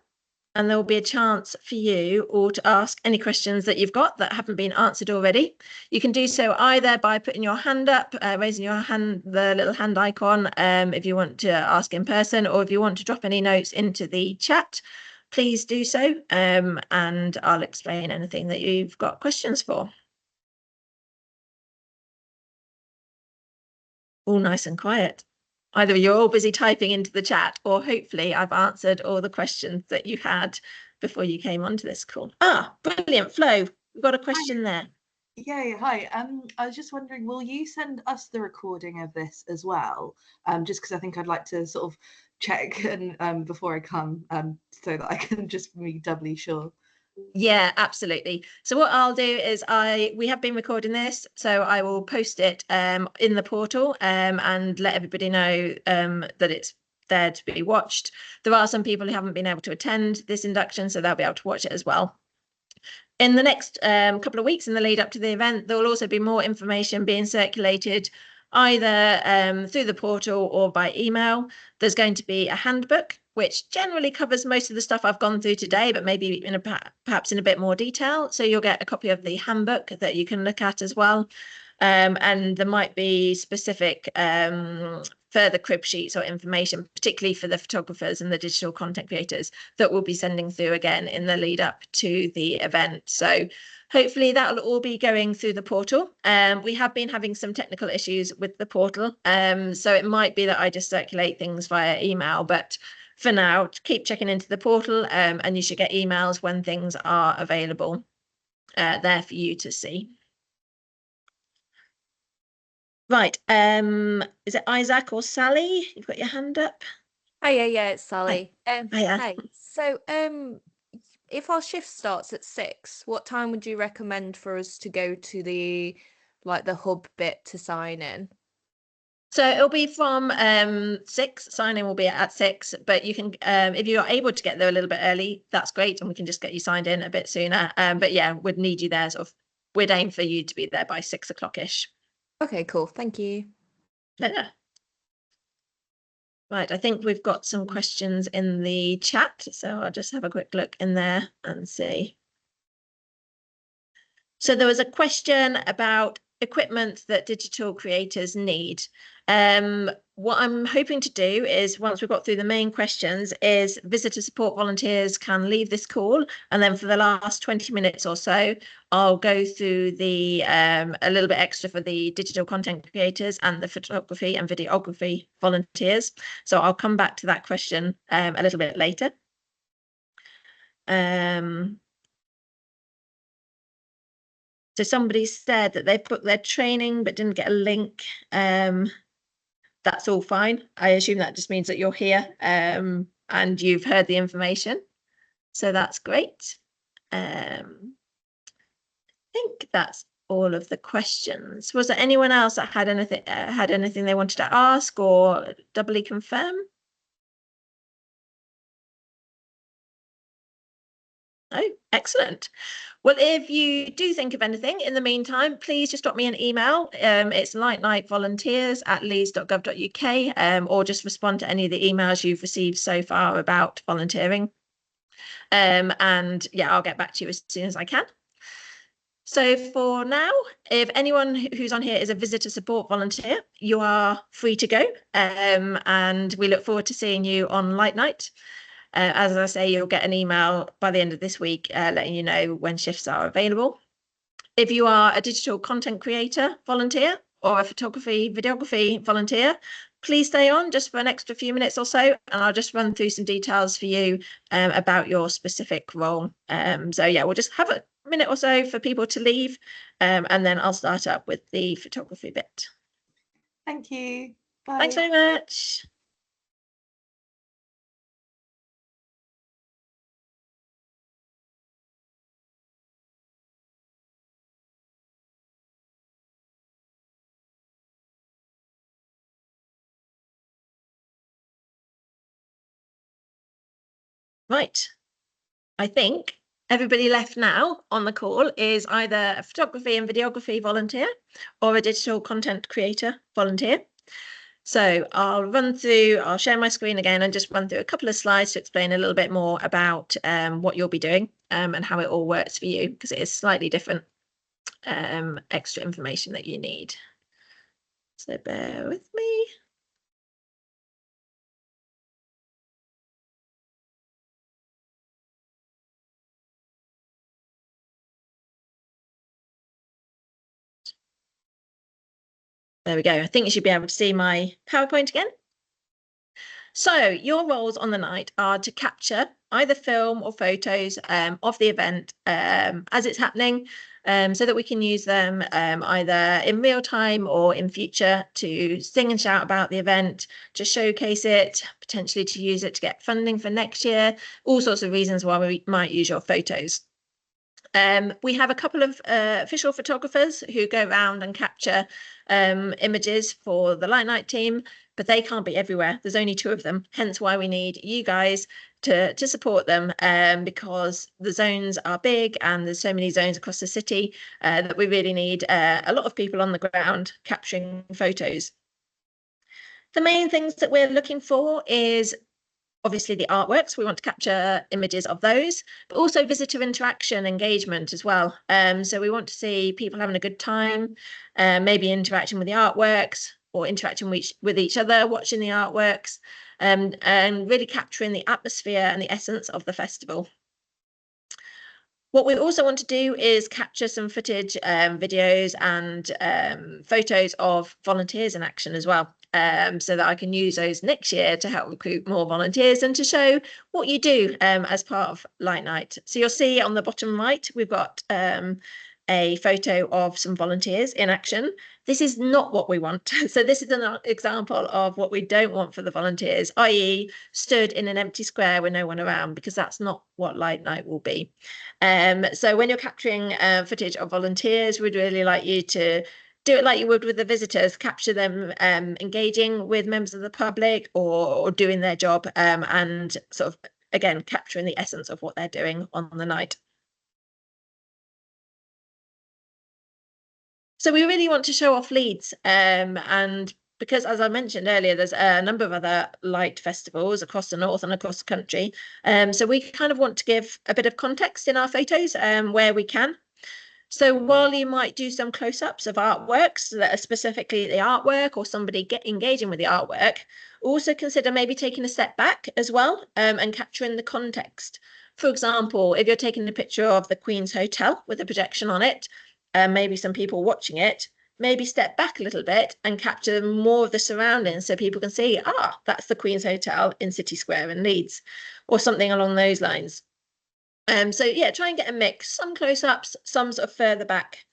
[SPEAKER 1] and there will be a chance for you all to ask any questions that you've got that haven't been answered already. You can do so either by putting your hand up, raising your hand, the little hand icon, if you want to ask in person, or if you want to drop any notes into the chat, please do so, and I'll explain anything that you've got questions for. All nice and quiet. Either you're all busy typing into the chat, or hopefully I've answered all the questions that you had before you came onto this call. Ah, brilliant, Flo. We've got a question there.
[SPEAKER 5] Yeah, hi. I was just wondering, will you send us the recording of this as well? Just because I think I'd like to sort of check and before I come, so that I can just be doubly sure.
[SPEAKER 1] Yeah, absolutely. So what I'll do is we have been recording this, so I will post it in the portal and let everybody know that it's there to be watched. There are some people who haven't been able to attend this induction, so they'll be able to watch it as well. In the next couple of weeks in the lead up to the event, there will also be more information being circulated either through the portal or by email. There's going to be a handbook, which generally covers most of the stuff I've gone through today, but maybe perhaps in a bit more detail. So you'll get a copy of the handbook that you can look at as well. And there might be specific further crib sheets or information, particularly for the photographers and the digital content creators, that we'll be sending through again in the lead up to the event. So hopefully that will all be going through the portal. We have been having some technical issues with the portal, so it might be that I just circulate things via email, but for now, keep checking into the portal, and you should get emails when things are available there for you to see. Right, is it Isaac or Sally? You've got your hand up.
[SPEAKER 6] Yeah, it's Sally.
[SPEAKER 1] Hiya.
[SPEAKER 6] Hey, so if our shift starts at 6, what time would you recommend for us to go to the hub bit to sign in?
[SPEAKER 1] So it'll be from 6. Sign in will be at 6, but you can if you are able to get there a little bit early, that's great, and we can just get you signed in a bit sooner. But yeah, we'd need you there we'd aim for you to be there by 6 o'clock-ish.
[SPEAKER 6] Okay, cool. Thank you.
[SPEAKER 1] Yeah. Right, I think we've got some questions in the chat, so I'll just have a quick look in there and see. So there was a question about equipment that digital creators need. What I'm hoping to do is, once we've got through the main questions, is visitor support volunteers can leave this call, and then for the last 20 minutes or so, I'll go through the a little bit extra for the digital content creators and the photography and videography volunteers. So I'll come back to that question a little bit later. So somebody said that they've booked their training but didn't get a link. That's all fine. I assume that just means that you're here and you've heard the information. So that's great. I think that's all of the questions. Was there anyone else that had anything they wanted to ask or doubly confirm? Oh, excellent. Well, if you do think of anything in the meantime, please just drop me an email. It's lightnightvolunteers@leeds.gov.uk, or just respond to any of the emails you've received so far about volunteering. And yeah, I'll get back to you as soon as I can. So for now, if anyone who's on here is a visitor support volunteer, you are free to go. And we look forward to seeing you on Light Night. As I say, you'll get an email by the end of this week letting you know when shifts are available. If you are a digital content creator volunteer or a photography, videography volunteer, please stay on just for an extra few minutes or so, and I'll just run through some details for you about your specific role. So yeah, we'll just have a minute or so for people to leave, and then I'll start up with the photography bit.
[SPEAKER 5] Thank you. Bye.
[SPEAKER 1] Thanks very much. Right, I think everybody left now on the call is either a photography and videography volunteer or a digital content creator volunteer. So I'll share my screen again and just run through a couple of slides to explain a little bit more about what you'll be doing and how it all works for you, because it is slightly different extra information that you need. So bear with me. There we go. I think you should be able to see my PowerPoint again. So your roles on the night are to capture either film or photos of the event as it's happening, so that we can use them either in real time or in future to sing and shout about the event, to showcase it, potentially to use it to get funding for next year, all sorts of reasons why we might use your photos. We have a couple of official photographers who go around and capture images for the Light Night team. but they can't be everywhere. There's only 2 of them, hence why we need you guys to support them, because the zones are big and there's so many zones across the city that we really need a lot of people on the ground capturing photos. The main things that we're looking for is obviously the artworks. We want to capture images of those, but also visitor interaction, engagement as well. So we want to see people having a good time, maybe interacting with the artworks or interacting with each other, watching the artworks, and really capturing the atmosphere and the essence of the festival. What we also want to do is capture some footage, videos and photos of volunteers in action as well, so that I can use those next year to help recruit more volunteers and to show what you do as part of Light Night. So you'll see on the bottom right, we've got a photo of some volunteers in action. This is not what we want. So this is an example of what we don't want for the volunteers, i.e. stood in an empty square with no one around, because that's not what Light Night will be. So when you're capturing footage of volunteers, we'd really like you to do it like you would with the visitors, capture them engaging with members of the public or doing their job, and sort of, again, capturing the essence of what they're doing on the night. So we really want to show off Leeds, and because, as I mentioned earlier, there's a number of other light festivals across the north and across the country. So we kind of want to give a bit of context in our photos where we can. So while you might do some close-ups of artworks that are specifically the artwork or somebody engaging with the artwork, also consider maybe taking a step back as well, and capturing the context. For example, if you're taking a picture of the Queen's Hotel with a projection on it, maybe some people watching it, maybe step back a little bit and capture more of the surroundings so people can see, that's the Queen's Hotel in City Square in Leeds, or something along those lines. So yeah, try and get a mix, some close-ups, some sort of further back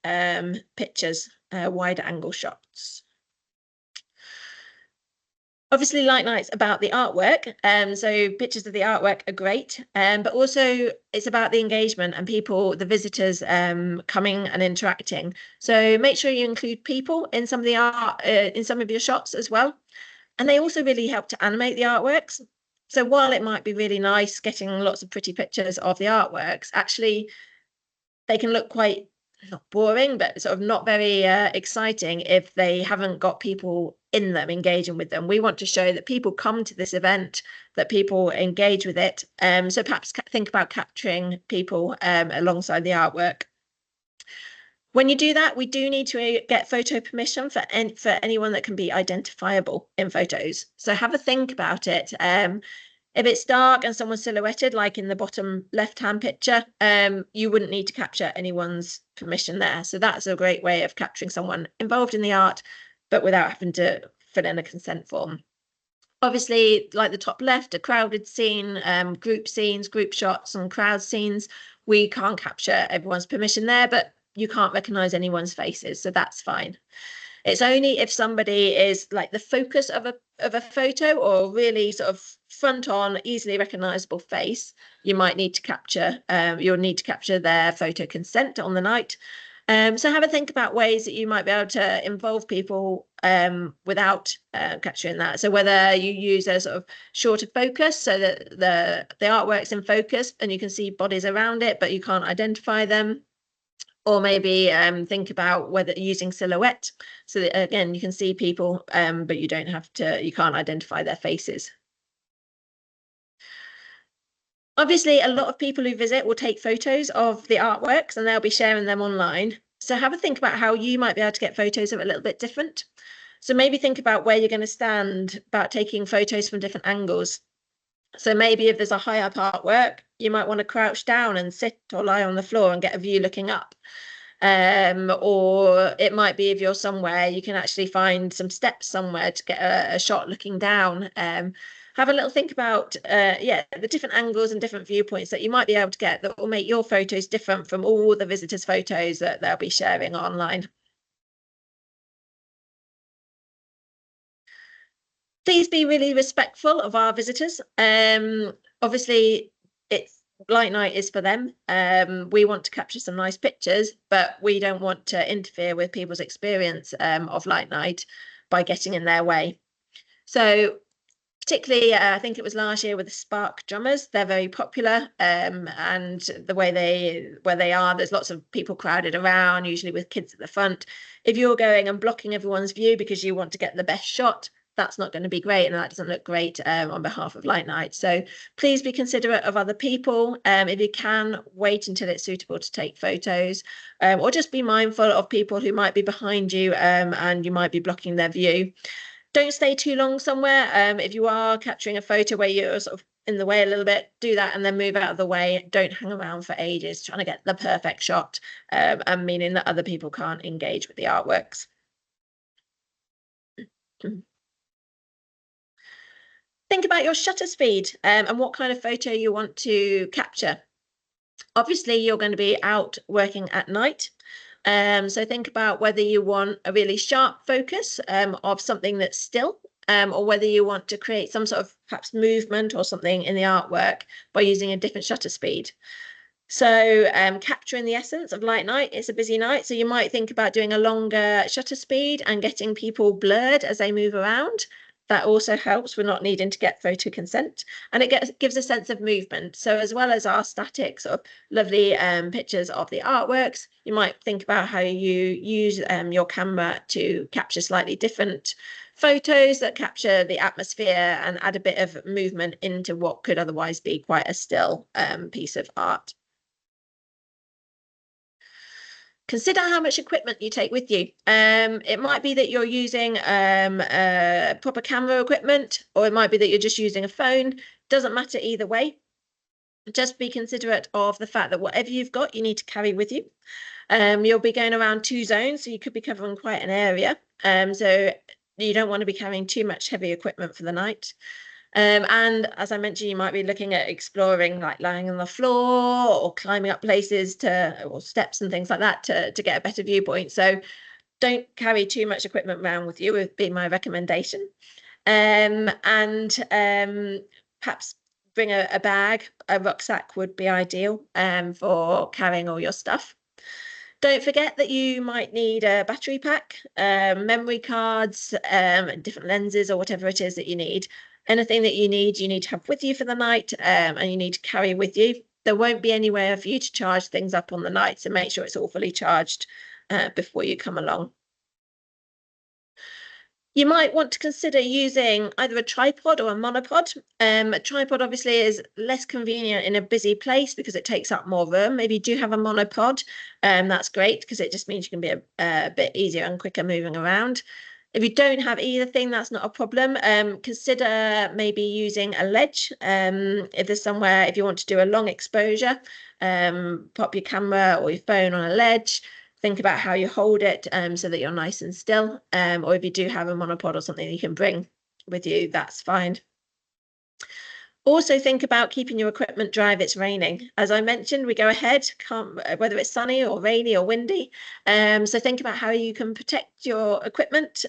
[SPEAKER 1] pictures, wider angle shots. Obviously, Light Night's about the artwork, so pictures of the artwork are great, but also it's about the engagement and people, the visitors coming and interacting. So make sure you include people in some of the art, in some of your shots as well. And they also really help to animate the artworks. So while it might be really nice getting lots of pretty pictures of the artworks, actually they can look quite, not boring, but sort of not very exciting if they haven't got people in them engaging with them. We want to show that people come to this event, that people engage with it. So perhaps think about capturing people alongside the artwork. When you do that, we do need to get photo permission for anyone that can be identifiable in photos. So have a think about it. If it's dark and someone's silhouetted, like in the bottom left-hand picture, you wouldn't need to capture anyone's permission there. So that's a great way of capturing someone involved in the art, but without having to fill in a consent form. Obviously, like the top left, a crowded scene, group scenes, group shots and crowd scenes. We can't capture everyone's permission there, but you can't recognize anyone's faces, so that's fine. It's only if somebody is like the focus of a photo or really sort of front on, easily recognizable face, you might need to capture, you'll need to capture their photo consent on the night. So have a think about ways that you might be able to involve people without capturing that. So whether you use a sort of shorter focus so that the artwork's in focus and you can see bodies around it, but you can't identify them. Or maybe think about whether using silhouette so that, again, you can see people, but you can't identify their faces. Obviously, a lot of people who visit will take photos of the artworks and they'll be sharing them online. So have a think about how you might be able to get photos of it a little bit different. So maybe think about where you're going to stand, about taking photos from different angles. So maybe if there's a high up artwork, you might want to crouch down and sit or lie on the floor and get a view looking up. Or it might be if you're somewhere, you can actually find some steps somewhere to get a shot looking down. Have a little think about the different angles and different viewpoints that you might be able to get that will make your photos different from all the visitors' photos that they'll be sharing online. Please be really respectful of our visitors. Obviously, Light Night is for them. We want to capture some nice pictures, but we don't want to interfere with people's experience of Light Night by getting in their way. So particularly, I think it was last year with the Spark drummers, they're very popular, and the way where they are, there's lots of people crowded around, usually with kids at the front. If you're going and blocking everyone's view because you want to get the best shot, that's not going to be great, and that doesn't look great on behalf of Light Night. So please be considerate of other people. If you can, wait until it's suitable to take photos, or just be mindful of people who might be behind you, and you might be blocking their view. Don't stay too long somewhere. If you are capturing a photo where you're sort of in the way a little bit, do that and then move out of the way. Don't hang around for ages trying to get the perfect shot, and meaning that other people can't engage with the artworks. Think about your shutter speed, and what kind of photo you want to capture. Obviously, you're going to be out working at night. So think about whether you want a really sharp focus of something that's still, or whether you want to create some sort of perhaps movement or something in the artwork by using a different shutter speed. So capturing the essence of Light Night, it's a busy night, so you might think about doing a longer shutter speed and getting people blurred as they move around. That also helps with not needing to get photo consent, and it gives a sense of movement. So as well as our static sort of lovely pictures of the artworks, you might think about how you use your camera to capture slightly different photos that capture the atmosphere and add a bit of movement into what could otherwise be quite a still piece of art. Consider how much equipment you take with you. It might be that you're using proper camera equipment, or it might be that you're just using a phone. Doesn't matter either way. Just be considerate of the fact that whatever you've got, you need to carry with you. You'll be going around 2 zones, so you could be covering quite an area. So you don't want to be carrying too much heavy equipment for the night. And as I mentioned, you might be looking at exploring, like lying on the floor or climbing up places or steps and things like that to get a better viewpoint. So don't carry too much equipment around with you would be my recommendation. And perhaps bring a bag. A rucksack would be ideal for carrying all your stuff. Don't forget that you might need a battery pack, memory cards, different lenses, or whatever it is that you need. Anything that you need to have with you for the night, and you need to carry with you. There won't be anywhere for you to charge things up on the night, so make sure it's all fully charged before you come along. You might want to consider using either a tripod or a monopod. A tripod obviously is less convenient in a busy place because it takes up more room. If you do have a monopod, that's great because it just means you can be a bit easier and quicker moving around. If you don't have either thing, that's not a problem. Consider maybe using a ledge. If there's somewhere, if you want to do a long exposure, pop your camera or your phone on a ledge. Think about how you hold it so that you're nice and still. Or if you do have a monopod or something you can bring with you, that's fine. Also think about keeping your equipment dry if it's raining. As I mentioned, we go ahead, whether it's sunny or rainy or windy. So think about how you can protect your equipment.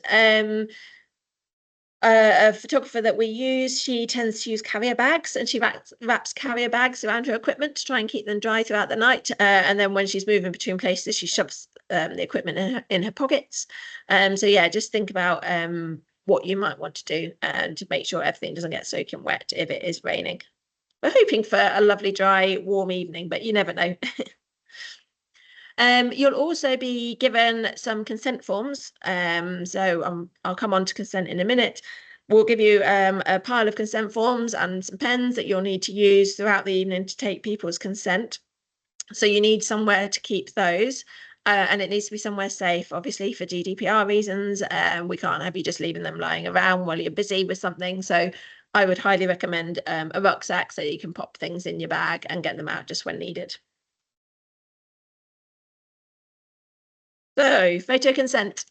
[SPEAKER 1] A photographer that we use, she tends to use carrier bags, and she wraps carrier bags around her equipment to try and keep them dry throughout the night. And then when she's moving between places, she shoves the equipment in her pockets. So yeah, just think about what you might want to do and to make sure everything doesn't get soaking wet if it is raining. We're hoping for a lovely, dry, warm evening, but you never know. You'll also be given some consent forms. So I'll come on to consent in a minute. We'll give you a pile of consent forms and some pens that you'll need to use throughout the evening to take people's consent. So you need somewhere to keep those. And it needs to be somewhere safe, obviously, for GDPR reasons. We can't have you just leaving them lying around while you're busy with something. So I would highly recommend a rucksack so you can pop things in your bag and get them out just when needed. So, photo consent.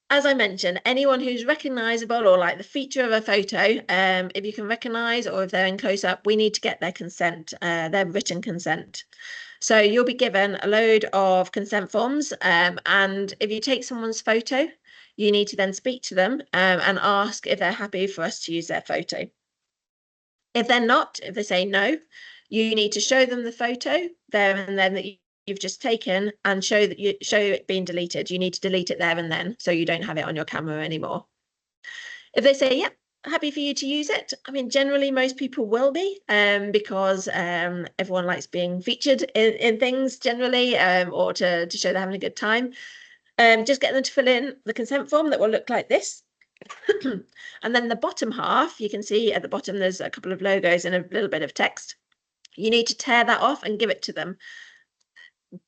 [SPEAKER 1] As I mentioned, anyone who's recognisable or like the feature of a photo, if you can recognise or if they're in close up, we need to get their consent, their written consent. So you'll be given a load of consent forms, and if you take someone's photo, you need to then speak to them and ask if they're happy for us to use their photo. If they're not, if they say no, you need to show them the photo there and then that you've just taken and show it being deleted. You need to delete it there and then so you don't have it on your camera anymore. If they say, yep, happy for you to use it, I mean, generally most people will be, because everyone likes being featured in things generally, or to show they're having a good time. Just get them to fill in the consent form that will look like this. And then the bottom half, you can see at the bottom there's a couple of logos and a little bit of text. You need to tear that off and give it to them.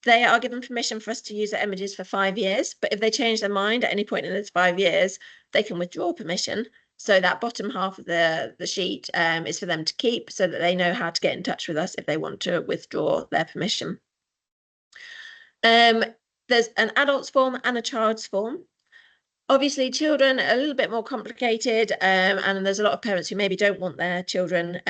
[SPEAKER 1] They are given permission for us to use their images for 5 years, but if they change their mind at any point in those 5 years, they can withdraw permission. So that bottom half of the sheet is for them to keep, so that they know how to get in touch with us if they want to withdraw their permission. There's an adult's form and a child's form. Obviously, children are a little bit more complicated, and there's a lot of parents who maybe don't want their children's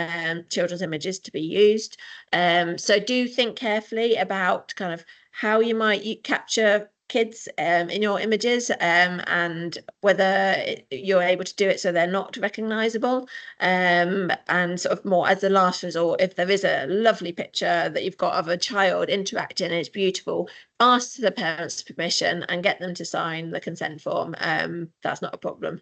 [SPEAKER 1] images to be used. So do think carefully about kind of how you might capture kids in your images, and whether you're able to do it so they're not recognizable, and sort of more as the last resort, if there is a lovely picture that you've got of a child interacting and it's beautiful, ask the parents permission and get them to sign the consent form. That's not a problem.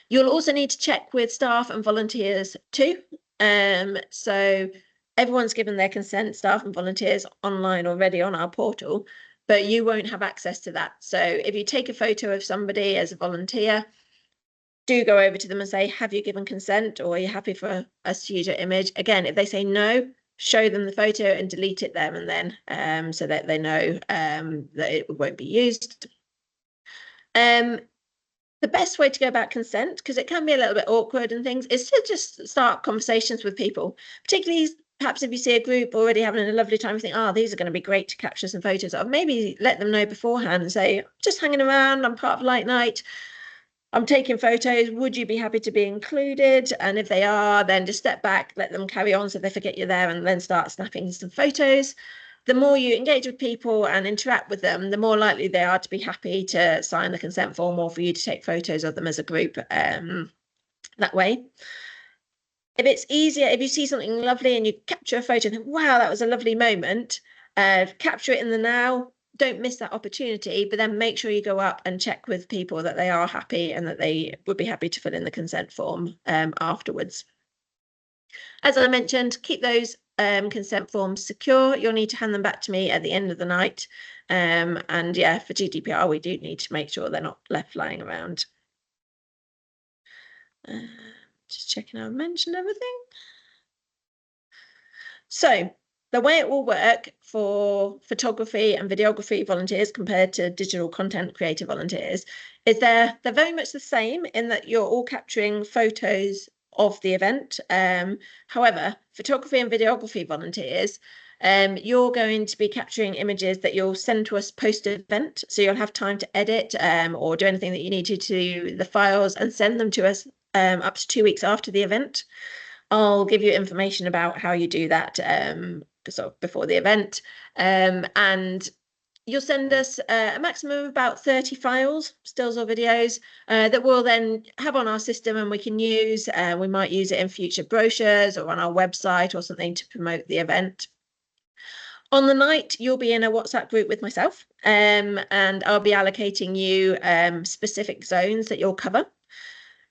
[SPEAKER 1] You'll also need to check with staff and volunteers too. So everyone's given their consent, staff and volunteers, online already on our portal, but you won't have access to that. So if you take a photo of somebody as a volunteer, do go over to them and say, have you given consent, or are you happy for us to use your image? Again, if they say no, show them the photo and delete it there and then, so that they know that it won't be used. The best way to go about consent, because it can be a little bit awkward and things, is to just start conversations with people, particularly perhaps if you see a group already having a lovely time, you think, oh, these are going to be great to capture some photos of. Maybe let them know beforehand and say, just hanging around, I'm part of Light Night, I'm taking photos, would you be happy to be included? And if they are, then just step back, let them carry on so they forget you're there, and then start snapping some photos. The more you engage with people and interact with them, the more likely they are to be happy to sign the consent form or for you to take photos of them as a group that way. If it's easier, if you see something lovely and you capture a photo and think, wow, that was a lovely moment, capture it in the now. Don't miss that opportunity, but then make sure you go up and check with people that they are happy and that they would be happy to fill in the consent form afterwards. As I mentioned, keep those consent forms secure. You'll need to hand them back to me at the end of the night. And yeah, for GDPR, we do need to make sure they're not left lying around. Just checking I've mentioned everything. So the way it will work for photography and videography volunteers compared to digital content creator volunteers is they're very much the same in that you're all capturing photos of the event. However, photography and videography volunteers, you're going to be capturing images that you'll send to us post-event. So you'll have time to edit or do anything that you need to the files and send them to us up to 2 weeks after the event. I'll give you information about how you do that sort of before the event. And you'll send us a maximum of about 30 files, stills or videos, that we'll then have on our system and we can use. We might use it in future brochures or on our website or something to promote the event. On the night, you'll be in a WhatsApp group with myself, and I'll be allocating you specific zones that you'll cover.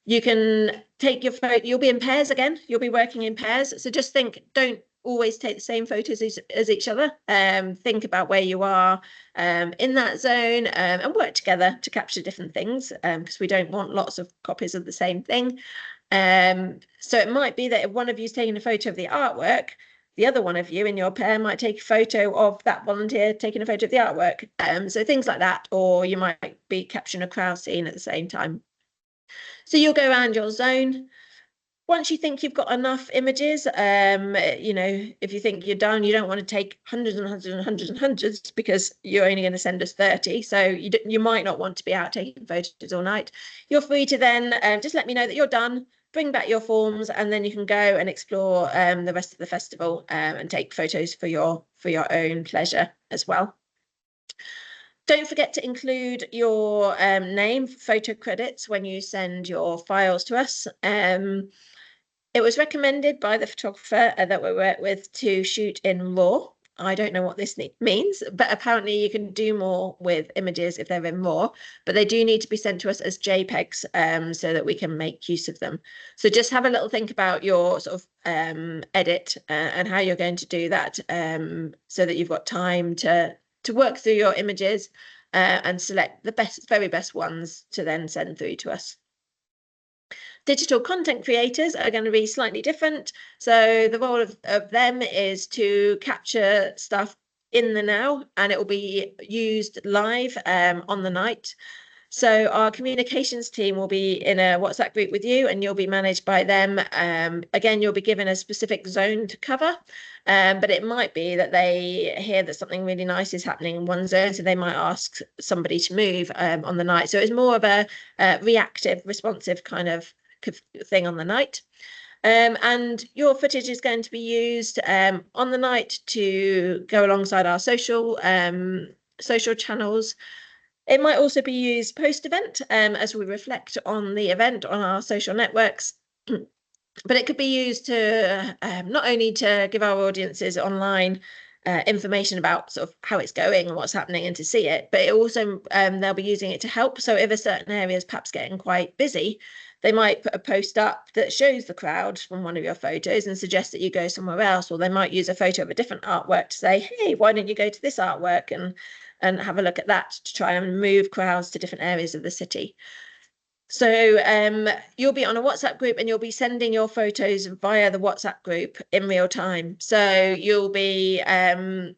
[SPEAKER 1] You can take your photo, you'll be in pairs again, you'll be working in pairs. So just think, don't always take the same photos as each other. Think about where you are in that zone, and work together to capture different things, because we don't want lots of copies of the same thing. So it might be that if one of you is taking a photo of the artwork, the other one of you in your pair might take a photo of that volunteer taking a photo of the artwork. So things like that, or you might be capturing a crowd scene at the same time. So you'll go around your zone. Once you think you've got enough images, you know, if you think you're done, you don't want to take hundreds and hundreds and hundreds and hundreds because you're only going to send us 30. So you might not want to be out taking photos all night. You're free to then just let me know that you're done, bring back your forms, and then you can go and explore the rest of the festival and take photos for your own pleasure as well. Don't forget to include your name, photo credits when you send your files to us. It was recommended by the photographer that we work with to shoot in RAW. I don't know what this means, but apparently you can do more with images if they're in RAW, but they do need to be sent to us as JPEGs so that we can make use of them. So just have a little think about your sort of edit and how you're going to do that so that you've got time to work through your images and select the very best ones to then send through to us. Digital content creators are going to be slightly different. So the role of them is to capture stuff in the now, and it will be used live on the night. So our communications team will be in a WhatsApp group with you, and you'll be managed by them. Again, you'll be given a specific zone to cover, but it might be that they hear that something really nice is happening in one zone, so they might ask somebody to move on the night. So it's more of a reactive, responsive kind of thing on the night. And your footage is going to be used on the night to go alongside our social channels. It might also be used post-event as we reflect on the event on our social networks. But it could be used to not only to give our audiences online information about sort of how it's going and what's happening and to see it, but it also they'll be using it to help. So if a certain area is perhaps getting quite busy, they might put a post up that shows the crowd from one of your photos and suggest that you go somewhere else, or they might use a photo of a different artwork to say, hey, why don't you go to this artwork and have a look at that to try and move crowds to different areas of the city. So you'll be on a WhatsApp group and you'll be sending your photos via the WhatsApp group in real time. So you'll be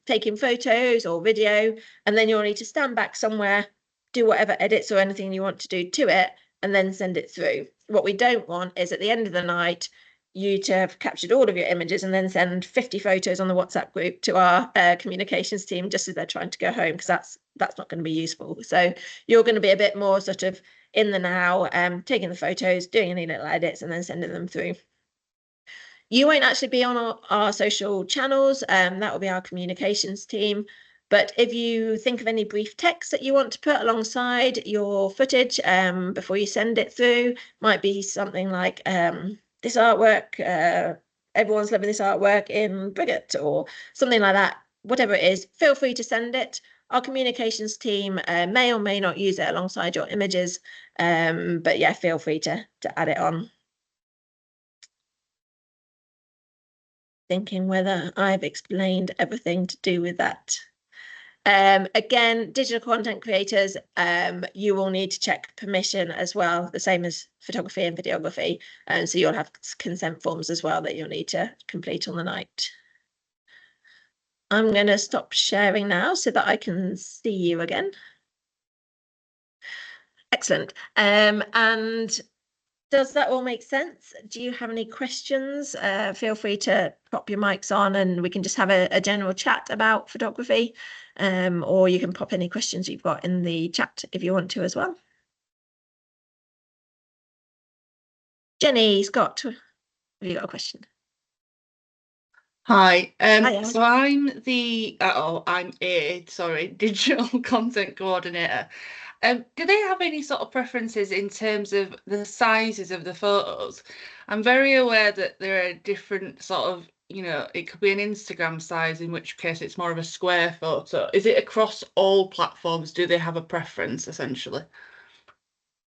[SPEAKER 1] taking photos or video, and then you'll need to stand back somewhere, do whatever edits or anything you want to do to it, and then send it through. What we don't want is at the end of the night, you to have captured all of your images and then send 50 photos on the WhatsApp group to our communications team just as they're trying to go home, because that's not going to be useful. So you're going to be a bit more sort of in the now, taking the photos, doing any little edits, and then sending them through. You won't actually be on our social channels. That will be our communications team. But if you think of any brief text that you want to put alongside your footage before you send it through, might be something like this artwork, everyone's loving this artwork in Brighott, or something like that. Whatever it is, feel free to send it. Our communications team may or may not use it alongside your images, but yeah, feel free to add it on. Thinking whether I've explained everything to do with that. Again, digital content creators, you will need to check permission as well, the same as photography and videography. And so you'll have consent forms as well that you'll need to complete on the night. I'm going to stop sharing now so that I can see you again. Excellent. And does that all make sense? Do you have any questions? Feel free to pop your mics on and we can just have a general chat about photography, or you can pop any questions you've got in the chat if you want to as well. Jenny, Scott, have you got a question?
[SPEAKER 4] Hi,
[SPEAKER 1] Hiya.
[SPEAKER 4] so I'm a digital content coordinator. Do they have any sort of preferences in terms of the sizes of the photos? I'm very aware that there are different sort of, it could be an Instagram size, in which case it's more of a square photo. Is it across all platforms? Do they have a preference, essentially?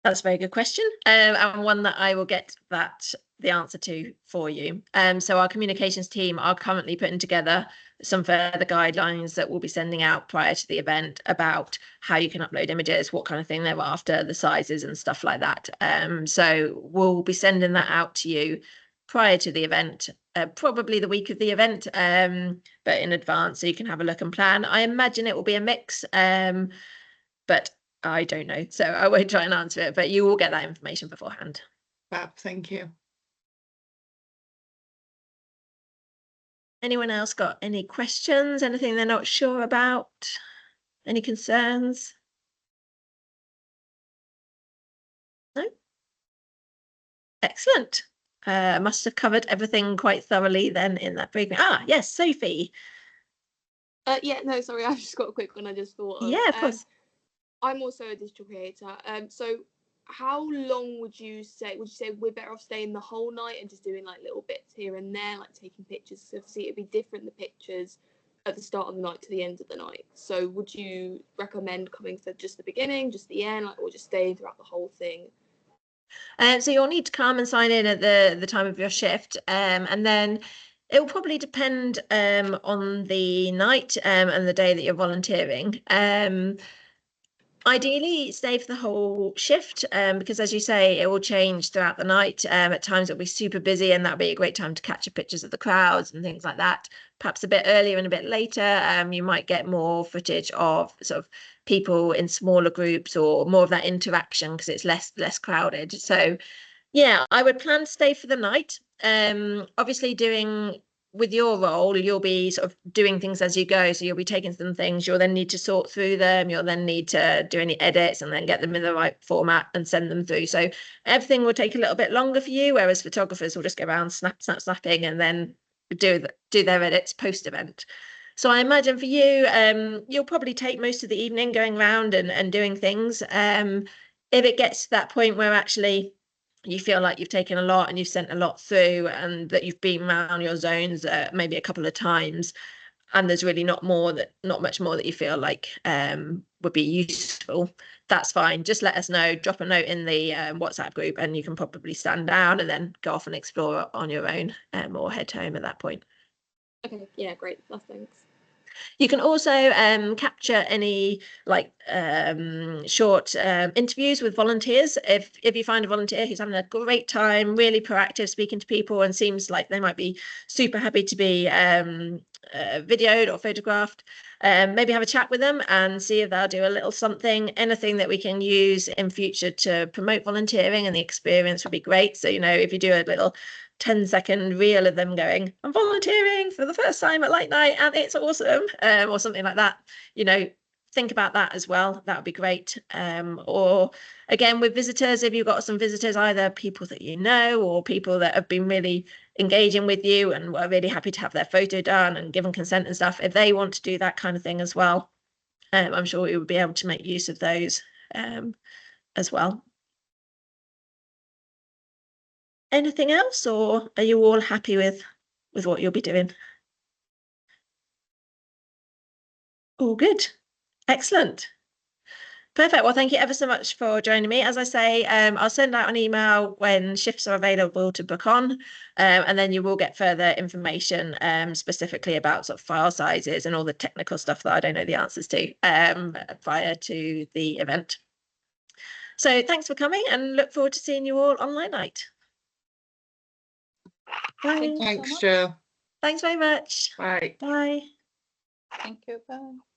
[SPEAKER 1] That's a very good question, and one that I will get the answer to for you. So our communications team are currently putting together some further guidelines that we'll be sending out prior to the event about how you can upload images, what kind of thing they're after, the sizes and stuff like that. So we'll be sending that out to you prior to the event, probably the week of the event, but in advance so you can have a look and plan. I imagine it will be a mix, but I don't know, so I won't try and answer it, but you will get that information beforehand.
[SPEAKER 4] Fab, thank you.
[SPEAKER 1] Anyone else got any questions? Anything they're not sure about? Any concerns? No? Excellent. Must have covered everything quite thoroughly then in that briefing. Yes, Sophie.
[SPEAKER 7] Yeah, no, sorry, I've just got a quick one I just thought of.
[SPEAKER 1] Yeah, of course.
[SPEAKER 7] I'm also a digital creator. So how long would you say we're better off staying the whole night and just doing like little bits here and there, like taking pictures? So obviously it'd be different, the pictures at the start of the night to the end of the night. So would you recommend coming for just the beginning, just the end, or just staying throughout the whole thing?
[SPEAKER 1] So you'll need to come and sign in at the time of your shift, and then it will probably depend on the night and the day that you're volunteering. Ideally, stay for the whole shift because, as you say, it will change throughout the night. At times, it'll be super busy, and that'll be a great time to capture pictures of the crowds and things like that. Perhaps a bit earlier and a bit later, you might get more footage of sort of people in smaller groups or more of that interaction because it's less crowded. So, yeah, I would plan to stay for the night. Obviously, with your role, you'll be sort of doing things as you go. So you'll be taking some things, you'll then need to sort through them, you'll then need to do any edits and then get them in the right format and send them through. So everything will take a little bit longer for you, whereas photographers will just go around snapping and then do their edits post-event. So I imagine for you, you'll probably take most of the evening going around and doing things. If it gets to that point where actually you feel like you've taken a lot and you've sent a lot through and that you've been around your zones maybe a couple of times and there's really not much more that you feel like would be useful, that's fine. Just let us know, drop a note in the WhatsApp group and you can probably stand down and then go off and explore on your own or head home at that point.
[SPEAKER 7] Okay, yeah, great. That's thanks.
[SPEAKER 1] You can also capture any short interviews with volunteers. If you find a volunteer who's having a great time, really proactive, speaking to people, and seems like they might be super happy to be videoed or photographed, maybe have a chat with them and see if they'll do a little something, anything that we can use in future to promote volunteering, and the experience would be great. So, if you do a little 10-second reel of them going, I'm volunteering for the first time at Light Night and it's awesome, or something like that, think about that as well. That would be great. Or again, with visitors, if you've got some visitors, either people that you know or people that have been really engaging with you and were really happy to have their photo done and given consent and stuff, if they want to do that kind of thing as well, I'm sure we would be able to make use of those as well. Anything else, or are you all happy with what you'll be doing? All good. Excellent. Perfect. Well, thank you ever so much for joining me. As I say, I'll send out an email when shifts are available to book on, and then you will get further information specifically about sort of file sizes and all the technical stuff that I don't know the answers to prior to the event. So thanks for coming and look forward to seeing you all on Light Night. Bye.
[SPEAKER 4] Thanks, Jo.
[SPEAKER 1] Thanks very much.
[SPEAKER 4] Bye.
[SPEAKER 1] Bye.
[SPEAKER 8] Thank you. Bye.